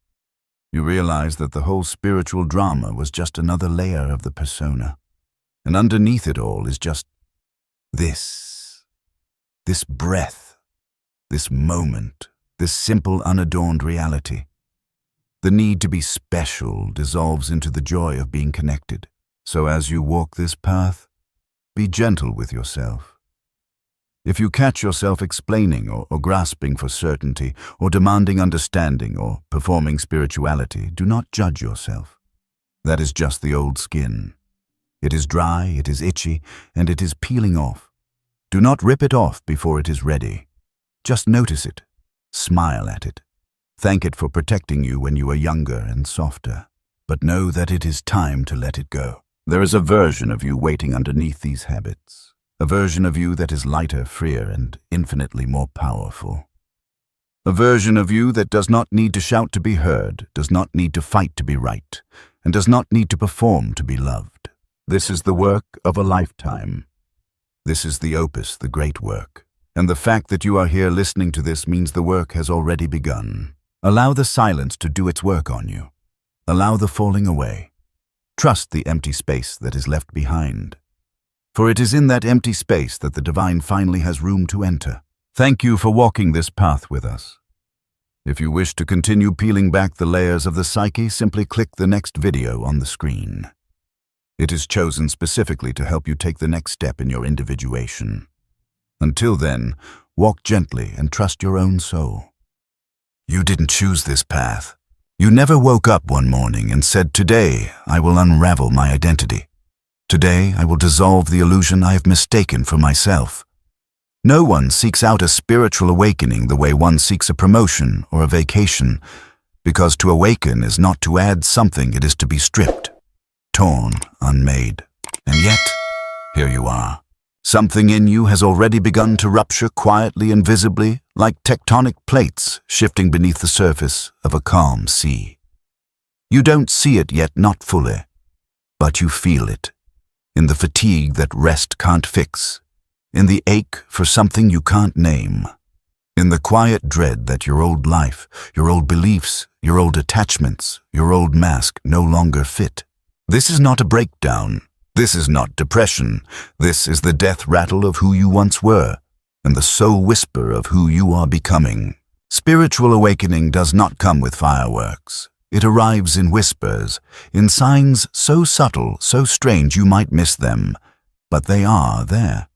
You realize that the whole spiritual drama was just another layer of the persona. And underneath it all is just this breath, this moment, this simple, unadorned reality. The need to be special dissolves into the joy of being connected. So as you walk this path, be gentle with yourself. If you catch yourself explaining or grasping for certainty, or demanding understanding, or performing spirituality, do not judge yourself. That is just the old skin. It is dry, it is itchy, and it is peeling off. Do not rip it off before it is ready. Just notice it. Smile at it. Thank it for protecting you when you were younger and softer. But know that it is time to let it go. There is a version of you waiting underneath these habits, a version of you that is lighter, freer, and infinitely more powerful. A version of you that does not need to shout to be heard, does not need to fight to be right, and does not need to perform to be loved. This is the work of a lifetime. This is the opus, the great work. And the fact that you are here listening to this means the work has already begun. Allow the silence to do its work on you. Allow the falling away. Trust the empty space that is left behind. For it is in that empty space that the divine finally has room to enter. Thank you for walking this path with us. If you wish to continue peeling back the layers of the psyche, simply click the next video on the screen. It is chosen specifically to help you take the next step in your individuation. Until then, walk gently and trust your own soul. You didn't choose this path. You never woke up one morning and said, "Today I will unravel my identity. Today I will dissolve the illusion I have mistaken for myself." No one seeks out a spiritual awakening the way one seeks a promotion or a vacation, because to awaken is not to add something, it is to be stripped, torn, unmade. And yet, here you are. Something in you has already begun to rupture quietly and visibly, like tectonic plates shifting beneath the surface of a calm sea. You don't see it yet, not fully, but you feel it, in the fatigue that rest can't fix, in the ache for something you can't name, in the quiet dread that your old life, your old beliefs, your old attachments, your old mask no longer fit. This is not a breakdown. This is not depression. This is the death rattle of who you once were, and the soul whisper of who you are becoming. Spiritual awakening does not come with fireworks. It arrives in whispers, in signs so subtle, so strange you might miss them, but they are there.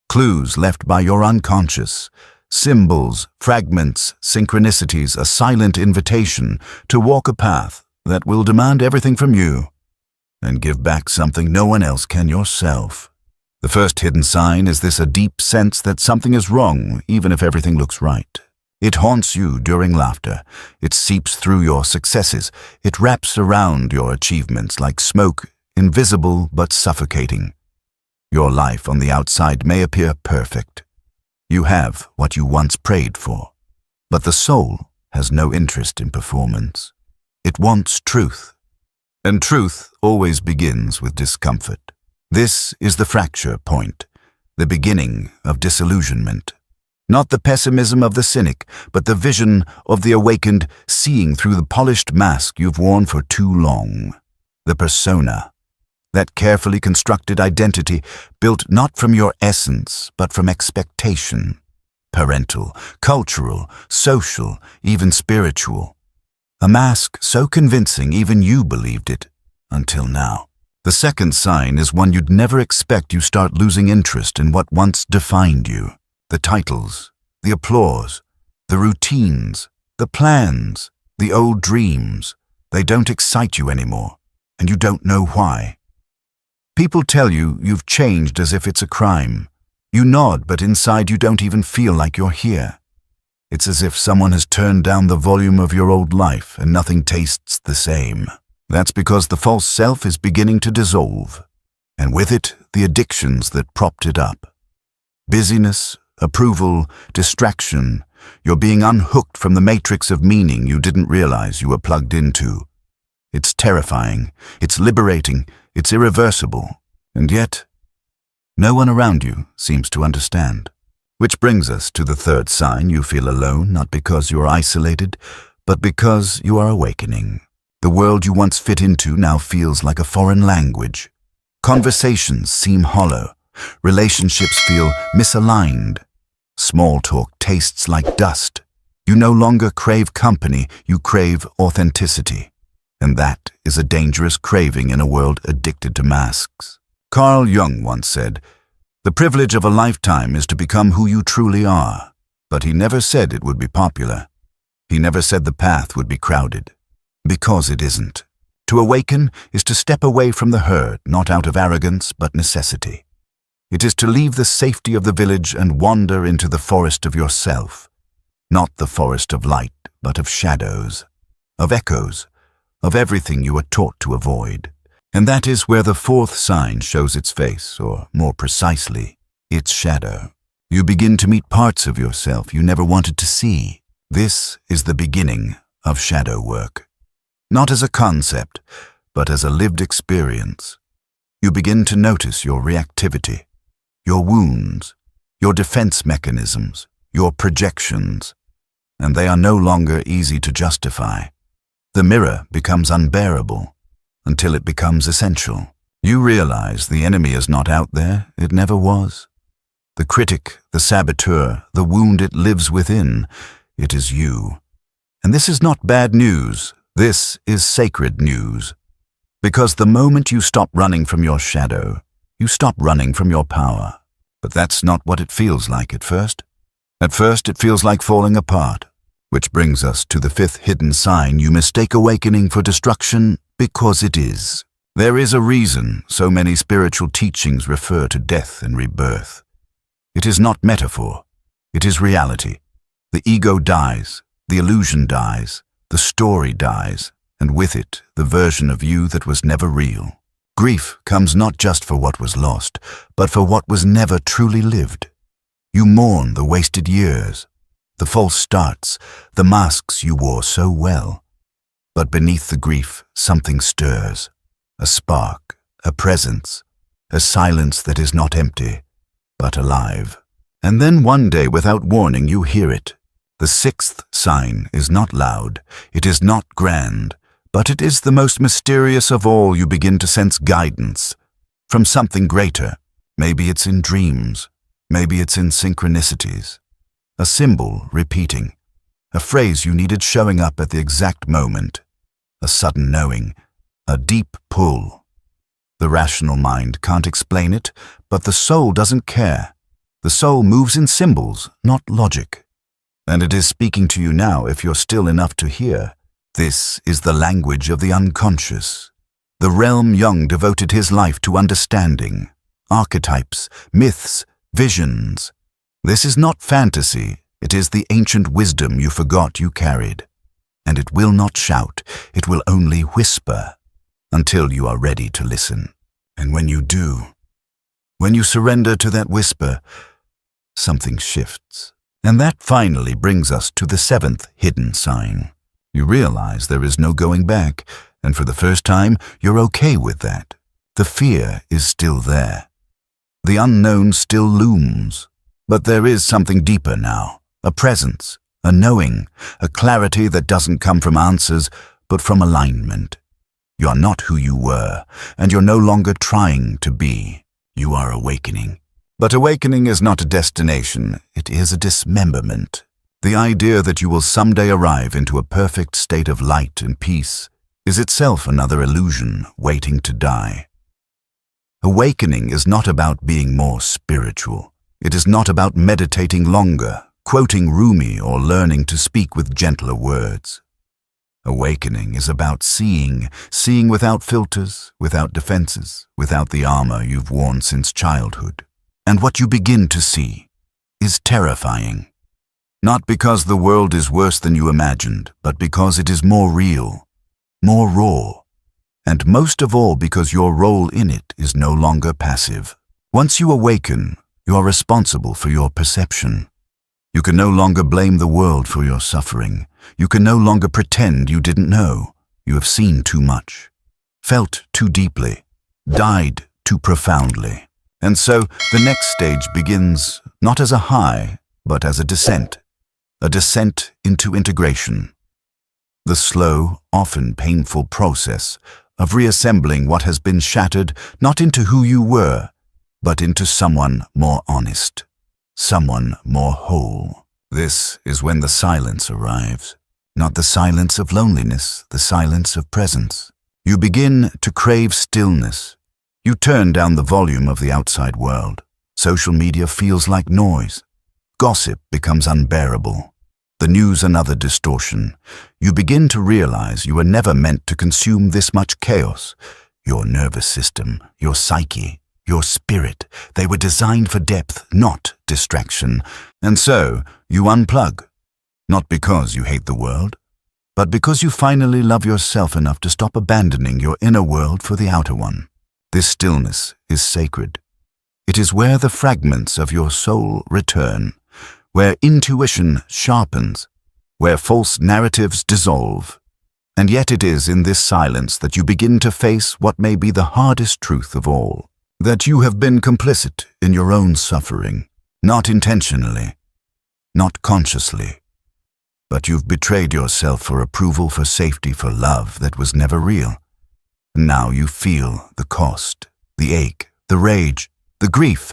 Clues left by your unconscious, symbols, fragments, synchronicities, a silent invitation to walk a path that will demand everything from you and give back something no one else can, yourself. The first hidden sign is this: a deep sense that something is wrong, even if everything looks right. It haunts you during laughter. It seeps through your successes. It wraps around your achievements like smoke, invisible but suffocating. Your life on the outside may appear perfect. You have what you once prayed for. But the soul has no interest in performance. It wants truth. And truth always begins with discomfort. This is the fracture point, the beginning of disillusionment. Not the pessimism of the cynic, but the vision of the awakened, seeing through the polished mask you've worn for too long. The persona, that carefully constructed identity built not from your essence, but from expectation. Parental, cultural, social, even spiritual. A mask so convincing even you believed it, until now. The second sign is one you'd never expect. You start losing interest in what once defined you. The titles, the applause, the routines, the plans, the old dreams. They don't excite you anymore, and you don't know why. People tell you you've changed as if it's a crime. You nod, but inside you don't even feel like you're here. It's as if someone has turned down the volume of your old life and nothing tastes the same. That's because the false self is beginning to dissolve, and with it, the addictions that propped it up. Busyness, approval, distraction. You're being unhooked from the matrix of meaning you didn't realize you were plugged into. It's terrifying, it's liberating, it's irreversible, and yet, no one around you seems to understand. Which brings us to the third sign. You feel alone, not because you are isolated, but because you are awakening. The world you once fit into now feels like a foreign language. Conversations seem hollow. Relationships feel misaligned. Small talk tastes like dust. You no longer crave company, you crave authenticity. And that is a dangerous craving in a world addicted to masks. Carl Jung once said, "The privilege of a lifetime is to become who you truly are." But he never said it would be popular. He never said the path would be crowded. Because it isn't. To awaken is to step away from the herd, not out of arrogance, but necessity. It is to leave the safety of the village and wander into the forest of yourself. Not the forest of light, but of shadows, of echoes, of everything you were taught to avoid. And that is where the fourth sign shows its face, or more precisely, its shadow. You begin to meet parts of yourself you never wanted to see. This is the beginning of shadow work. Not as a concept, but as a lived experience. You begin to notice your reactivity, your wounds, your defense mechanisms, your projections, and they are no longer easy to justify. The mirror becomes unbearable until it becomes essential. You realize the enemy is not out there, it never was. The critic, the saboteur, the wound it lives within, it is you. And this is not bad news, this is sacred news. Because the moment you stop running from your shadow, you stop running from your power. But that's not what it feels like at first. At first it feels like falling apart, which brings us to the fifth hidden sign you mistake awakening for destruction because it is. There is a reason so many spiritual teachings refer to death and rebirth. It is not metaphor, it is reality. The ego dies, the illusion dies, the story dies, and with it, the version of you that was never real. Grief comes not just for what was lost, but for what was never truly lived. You mourn the wasted years, the false starts, the masks you wore so well. But beneath the grief, something stirs. A spark, a presence, a silence that is not empty, but alive. And then one day, without warning, you hear it. The sixth sign is not loud, it is not grand, but it is the most mysterious of all. You begin to sense guidance from something greater. Maybe it's in dreams, maybe it's in synchronicities. A symbol repeating, a phrase you needed showing up at the exact moment, a sudden knowing, a deep pull. The rational mind can't explain it, but the soul doesn't care. The soul moves in symbols, not logic. And it is speaking to you now if you're still enough to hear. This is the language of the unconscious, the realm Jung devoted his life to understanding. Archetypes, myths, visions. This is not fantasy, it is the ancient wisdom you forgot you carried. And it will not shout, it will only whisper, until you are ready to listen. And when you do, when you surrender to that whisper, something shifts. And that finally brings us to the seventh hidden sign. You realize there is no going back, and for the first time, you're okay with that. The fear is still there. The unknown still looms. But there is something deeper now, a presence, a knowing, a clarity that doesn't come from answers, but from alignment. You are not who you were, and you're no longer trying to be. You are awakening. But awakening is not a destination, it is a dismemberment. The idea that you will someday arrive into a perfect state of light and peace is itself another illusion waiting to die. Awakening is not about being more spiritual. It is not about meditating longer, quoting Rumi, or learning to speak with gentler words. Awakening is about seeing without filters, without defenses, without the armor you've worn since childhood. And what you begin to see is terrifying. Not because the world is worse than you imagined, but because it is more real, more raw, and most of all because your role in it is no longer passive. Once you awaken, you are responsible for your perception. You can no longer blame the world for your suffering. You can no longer pretend you didn't know. You have seen too much, felt too deeply, died too profoundly. And so the next stage begins not as a high, but as a descent into integration. The slow, often painful process of reassembling what has been shattered not into who you were, but into someone more honest, someone more whole. This is when the silence arrives, not the silence of loneliness, the silence of presence. You begin to crave stillness. You turn down the volume of the outside world. Social media feels like noise. Gossip becomes unbearable. The news another distortion. You begin to realize you were never meant to consume this much chaos. Your nervous system, your psyche, your spirit, they were designed for depth, not distraction. And so, you unplug. Not because you hate the world, but because you finally love yourself enough to stop abandoning your inner world for the outer one. This stillness is sacred. It is where the fragments of your soul return, where intuition sharpens, where false narratives dissolve. And yet it is in this silence that you begin to face what may be the hardest truth of all, that you have been complicit in your own suffering, not intentionally, not consciously, but you've betrayed yourself for approval, for safety, for love that was never real. And now you feel the cost, the ache, the rage, the grief,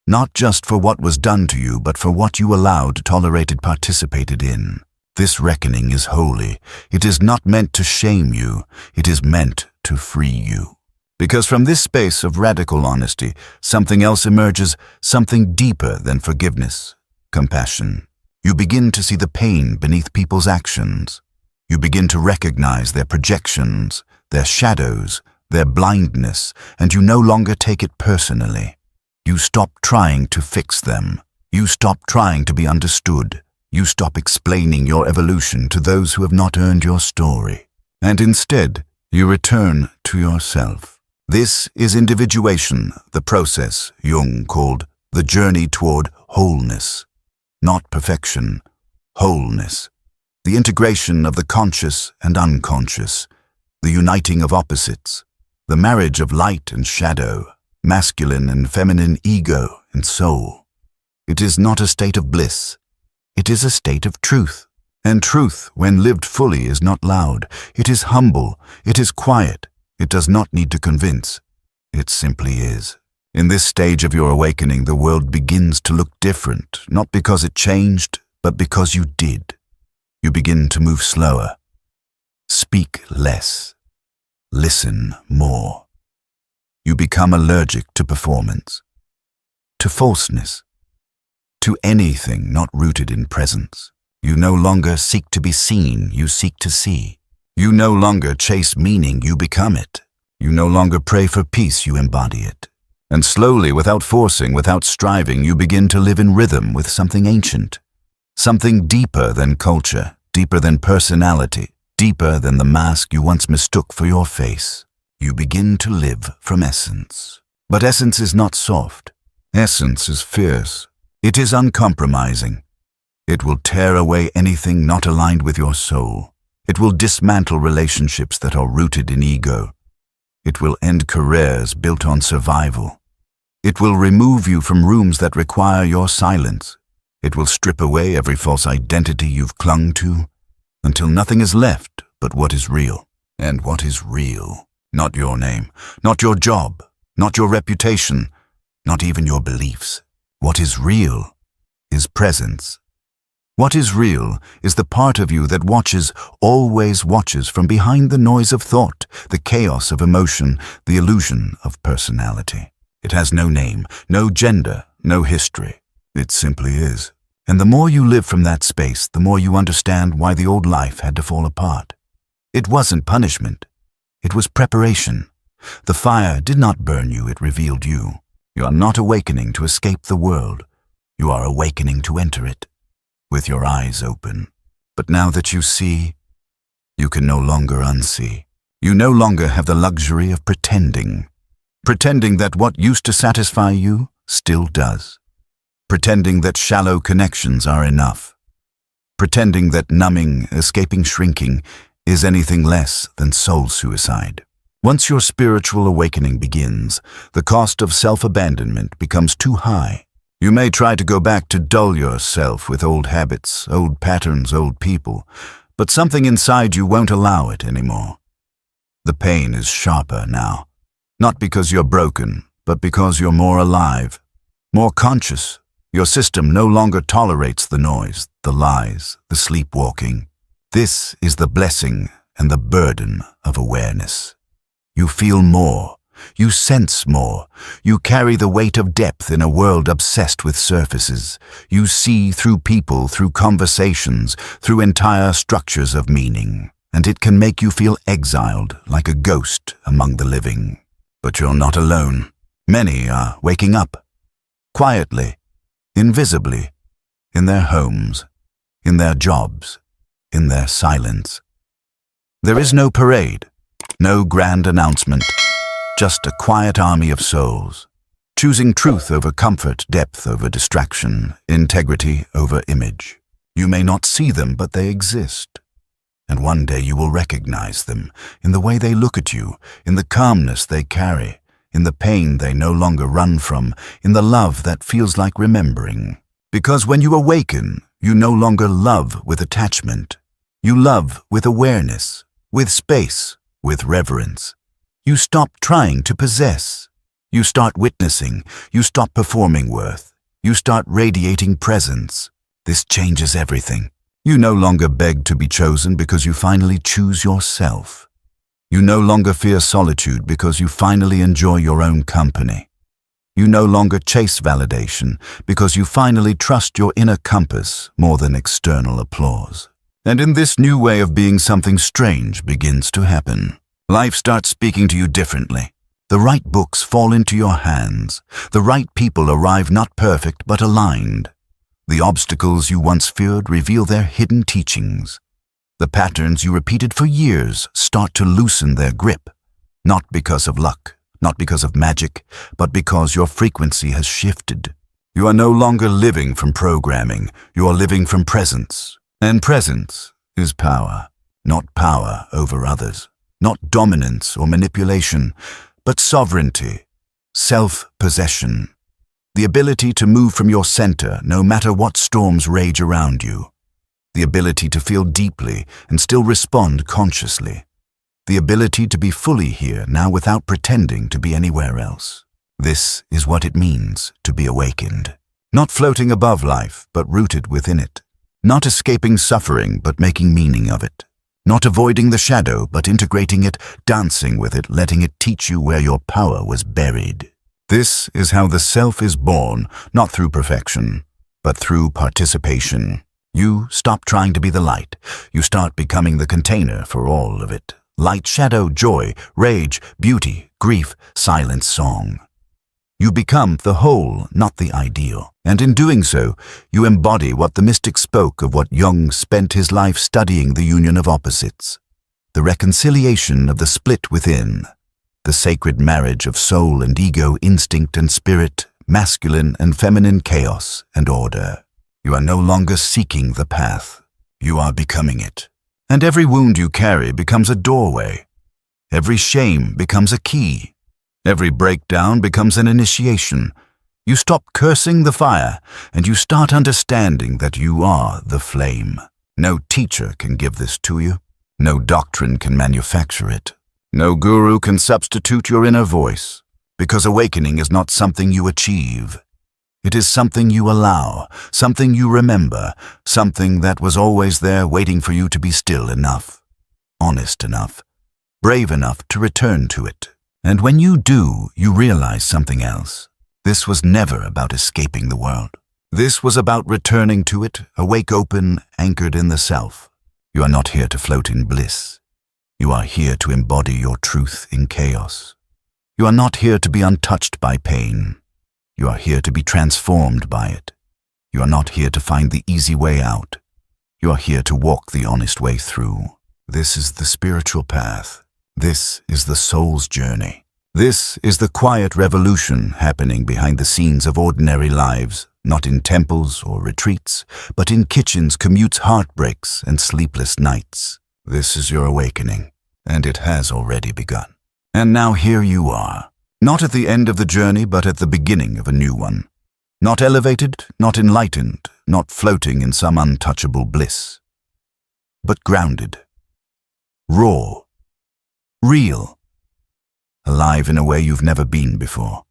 not just for what was done to you, but for what you allowed, tolerated, participated in. This reckoning is holy. It is not meant to shame you. It is meant to free you. Because from this space of radical honesty, something else emerges, something deeper than forgiveness, compassion. You begin to see the pain beneath people's actions. You begin to recognize their projections, their shadows, their blindness, and you no longer take it personally. You stop trying to fix them. You stop trying to be understood. You stop explaining your evolution to those who have not earned your story. And instead, you return to yourself. This is individuation, the process Jung called the journey toward wholeness. Not perfection, wholeness. The integration of the conscious and unconscious, the uniting of opposites, the marriage of light and shadow, masculine and feminine ego and soul. It is not a state of bliss. It is a state of truth. And truth, when lived fully, is not loud. It is humble. It is quiet. It does not need to convince. It simply is. In this stage of your awakening, the world begins to look different, not because it changed, but because you did. You begin to move slower, speak less, listen more. You become allergic to performance, to falseness, to anything not rooted in presence. You no longer seek to be seen, you seek to see. You no longer chase meaning, you become it. You no longer pray for peace, you embody it. And slowly, without forcing, without striving, you begin to live in rhythm with something ancient, something deeper than culture, deeper than personality, deeper than the mask you once mistook for your face. You begin to live from essence. But essence is not soft. Essence is fierce. It is uncompromising. It will tear away anything not aligned with your soul. It will dismantle relationships that are rooted in ego. It will end careers built on survival. It will remove you from rooms that require your silence. It will strip away every false identity you've clung to, until nothing is left but what is real. And what is real? Not your name, not your job, not your reputation, not even your beliefs. What is real is presence. What is real is the part of you that watches, always watches from behind the noise of thought, the chaos of emotion, the illusion of personality. It has no name, no gender, no history. It simply is. And the more you live from that space, the more you understand why the old life had to fall apart. It wasn't punishment. It was preparation. The fire did not burn you, it revealed you. You are not awakening to escape the world. You are awakening to enter it, with your eyes open. But now that you see, you can no longer unsee. You no longer have the luxury of pretending. Pretending that what used to satisfy you still does. Pretending that shallow connections are enough. Pretending that numbing, escaping, shrinking is anything less than soul suicide. Once your spiritual awakening begins, the cost of self-abandonment becomes too high. You may try to go back to dull yourself with old habits, old patterns, old people, but something inside you won't allow it anymore. The pain is sharper now, not because you're broken, but because you're more alive, more conscious. Your system no longer tolerates the noise, the lies, the sleepwalking. This is the blessing and the burden of awareness. You feel more. You sense more. You carry the weight of depth in a world obsessed with surfaces. You see through people, through conversations, through entire structures of meaning. And it can make you feel exiled, like a ghost among the living. But you're not alone. Many are waking up. Quietly, invisibly, in their homes, in their jobs, in their silence. There is no parade, no grand announcement, just a quiet army of souls, choosing truth over comfort, depth over distraction, integrity over image. You may not see them, but they exist. And one day you will recognize them in the way they look at you, in the calmness they carry, in the pain they no longer run from, in the love that feels like remembering. Because when you awaken, you no longer love with attachment. You love with awareness, with space, with reverence. You stop trying to possess. You start witnessing. You stop performing worth. You start radiating presence. This changes everything. You no longer beg to be chosen because you finally choose yourself. You no longer fear solitude because you finally enjoy your own company. You no longer chase validation because you finally trust your inner compass more than external applause. And in this new way of being, something strange begins to happen. Life starts speaking to you differently. The right books fall into your hands. The right people arrive, not perfect but aligned. The obstacles you once feared reveal their hidden teachings. The patterns you repeated for years start to loosen their grip, not because of luck, not because of magic, but because your frequency has shifted. You are no longer living from programming, you are living from presence. And presence is power, not power over others, not dominance or manipulation, but sovereignty, self-possession, the ability to move from your center no matter what storms rage around you, the ability to feel deeply and still respond consciously, the ability to be fully here now without pretending to be anywhere else. This is what it means to be awakened. Not floating above life, but rooted within it. Not escaping suffering, but making meaning of it. Not avoiding the shadow, but integrating it, dancing with it, letting it teach you where your power was buried. This is how the self is born, not through perfection, but through participation. You stop trying to be the light. You start becoming the container for all of it. Light, shadow, joy, rage, beauty, grief, silence, song. You become the whole, not the ideal. And in doing so, you embody what the mystic spoke of, what Jung spent his life studying: the union of opposites, the reconciliation of the split within, the sacred marriage of soul and ego, instinct and spirit, masculine and feminine, chaos and order. You are no longer seeking the path. You are becoming it. And every wound you carry becomes a doorway. Every shame becomes a key. Every breakdown becomes an initiation. You stop cursing the fire, and you start understanding that you are the flame. No teacher can give this to you. No doctrine can manufacture it. No guru can substitute your inner voice, because awakening is not something you achieve. It is something you allow, something you remember, something that was always there waiting for you to be still enough, honest enough, brave enough to return to it. And when you do, you realize something else. This was never about escaping the world. This was about returning to it, awake, open, anchored in the self. You are not here to float in bliss. You are here to embody your truth in chaos. You are not here to be untouched by pain. You are here to be transformed by it. You are not here to find the easy way out. You are here to walk the honest way through. This is the spiritual path. This is the soul's journey. This is the quiet revolution happening behind the scenes of ordinary lives, not in temples or retreats, but in kitchens, commutes, heartbreaks, and sleepless nights. This is your awakening, and it has already begun. And now here you are, not at the end of the journey, but at the beginning of a new one. Not elevated, not enlightened, not floating in some untouchable bliss, but grounded, raw, real, alive in a way you've never been before,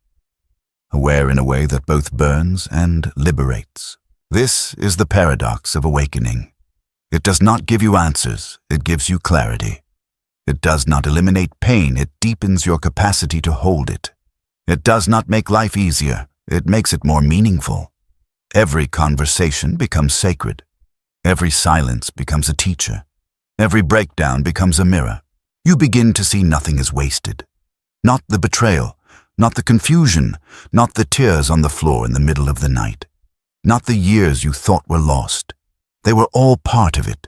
aware in a way that both burns and liberates. This is the paradox of awakening. It does not give you answers, it gives you clarity. It does not eliminate pain, it deepens your capacity to hold it. It does not make life easier, it makes it more meaningful. Every conversation becomes sacred. Every silence becomes a teacher. Every breakdown becomes a mirror. You begin to see nothing is wasted. Not the betrayal, not the confusion, not the tears on the floor in the middle of the night, not the years you thought were lost. They were all part of it.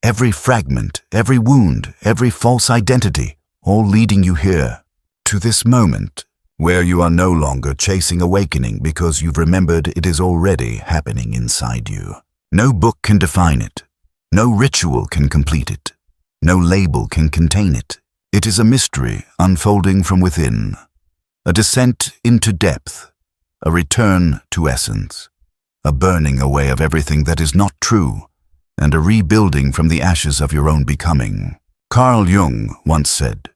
every fragment, every wound, every false identity, all leading you here, to this moment, where you are no longer chasing awakening because you've remembered it is already happening inside you. No book can define it. No ritual can complete it. No label can contain it. It is a mystery unfolding from within, a descent into depth, a return to essence, a burning away of everything that is not true, and a rebuilding from the ashes of your own becoming. Carl Jung once said,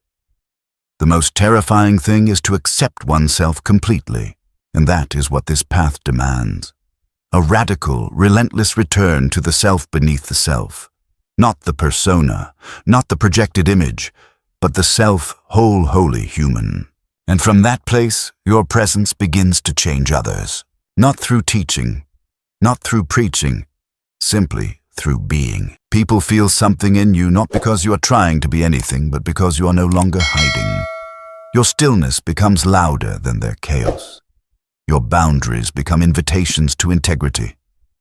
"The most terrifying thing is to accept oneself completely, and that is what this path demands. A radical, relentless return to the self beneath the self. Not the persona, not the projected image, but the self, whole, holy human. And from that place, your presence begins to change others. Not through teaching, not through preaching, simply through being. People feel something in you not because you are trying to be anything, but because you are no longer hiding. Your stillness becomes louder than their chaos. Your boundaries become invitations to integrity.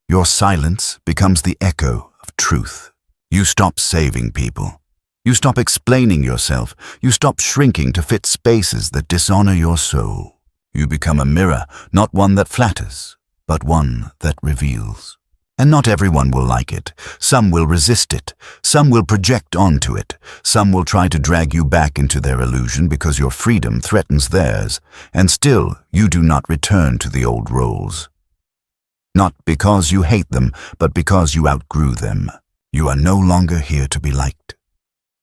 Your silence becomes the echo of truth. You stop saving people. You stop explaining yourself. You stop shrinking to fit spaces that dishonor your soul. You become a mirror, not one that flatters, but one that reveals. And not everyone will like it. Some will resist it. Some will project onto it. Some will try to drag you back into their illusion because your freedom threatens theirs. And still, you do not return to the old roles. Not because you hate them, but because you outgrew them. You are no longer here to be liked.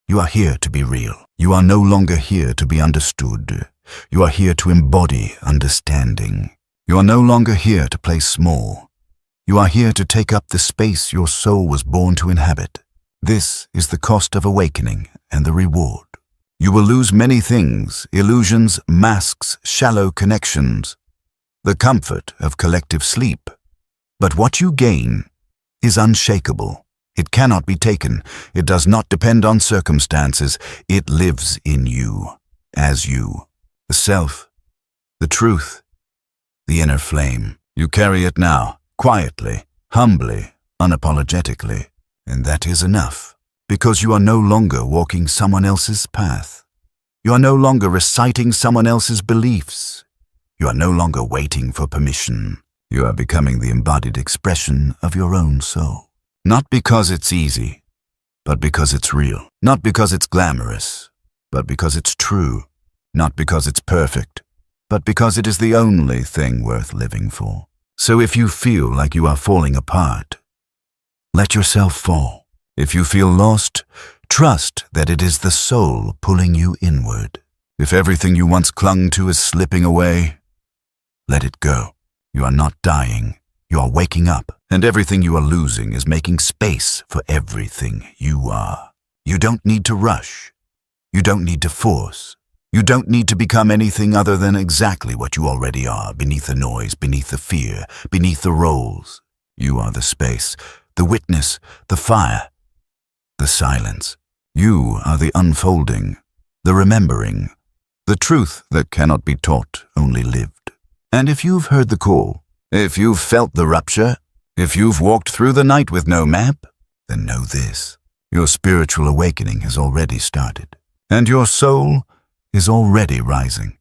You are here to be real. You are no longer here to be understood. You are here to embody understanding. You are no longer here to play small. You are here to take up the space your soul was born to inhabit. This is the cost of awakening and the reward. You will lose many things: illusions, masks, shallow connections, the comfort of collective sleep. But what you gain is unshakable. It cannot be taken. It does not depend on circumstances. It lives in you, as you, the self, the truth, the inner flame. You carry it now, quietly, humbly, unapologetically, and that is enough, because you are no longer walking someone else's path. You are no longer reciting someone else's beliefs. You are no longer waiting for permission. You are becoming the embodied expression of your own soul. Not because it's easy, but because it's real. Not because it's glamorous, but because it's true. Not because it's perfect, but because it is the only thing worth living for. So if you feel like you are falling apart, let yourself fall. If you feel lost, trust that it is the soul pulling you inward. If everything you once clung to is slipping away, let it go. You are not dying. You are waking up, and everything you are losing is making space for everything you are. You don't need to rush. You don't need to force. You don't need to become anything other than exactly what you already are, beneath the noise, beneath the fear, beneath the roles. You are the space, the witness, the fire, the silence. You are the unfolding, the remembering, the truth that cannot be taught, only lived. And if you've heard the call, if you've felt the rupture, if you've walked through the night with no map, then know this: your spiritual awakening has already started, and your soul is already rising.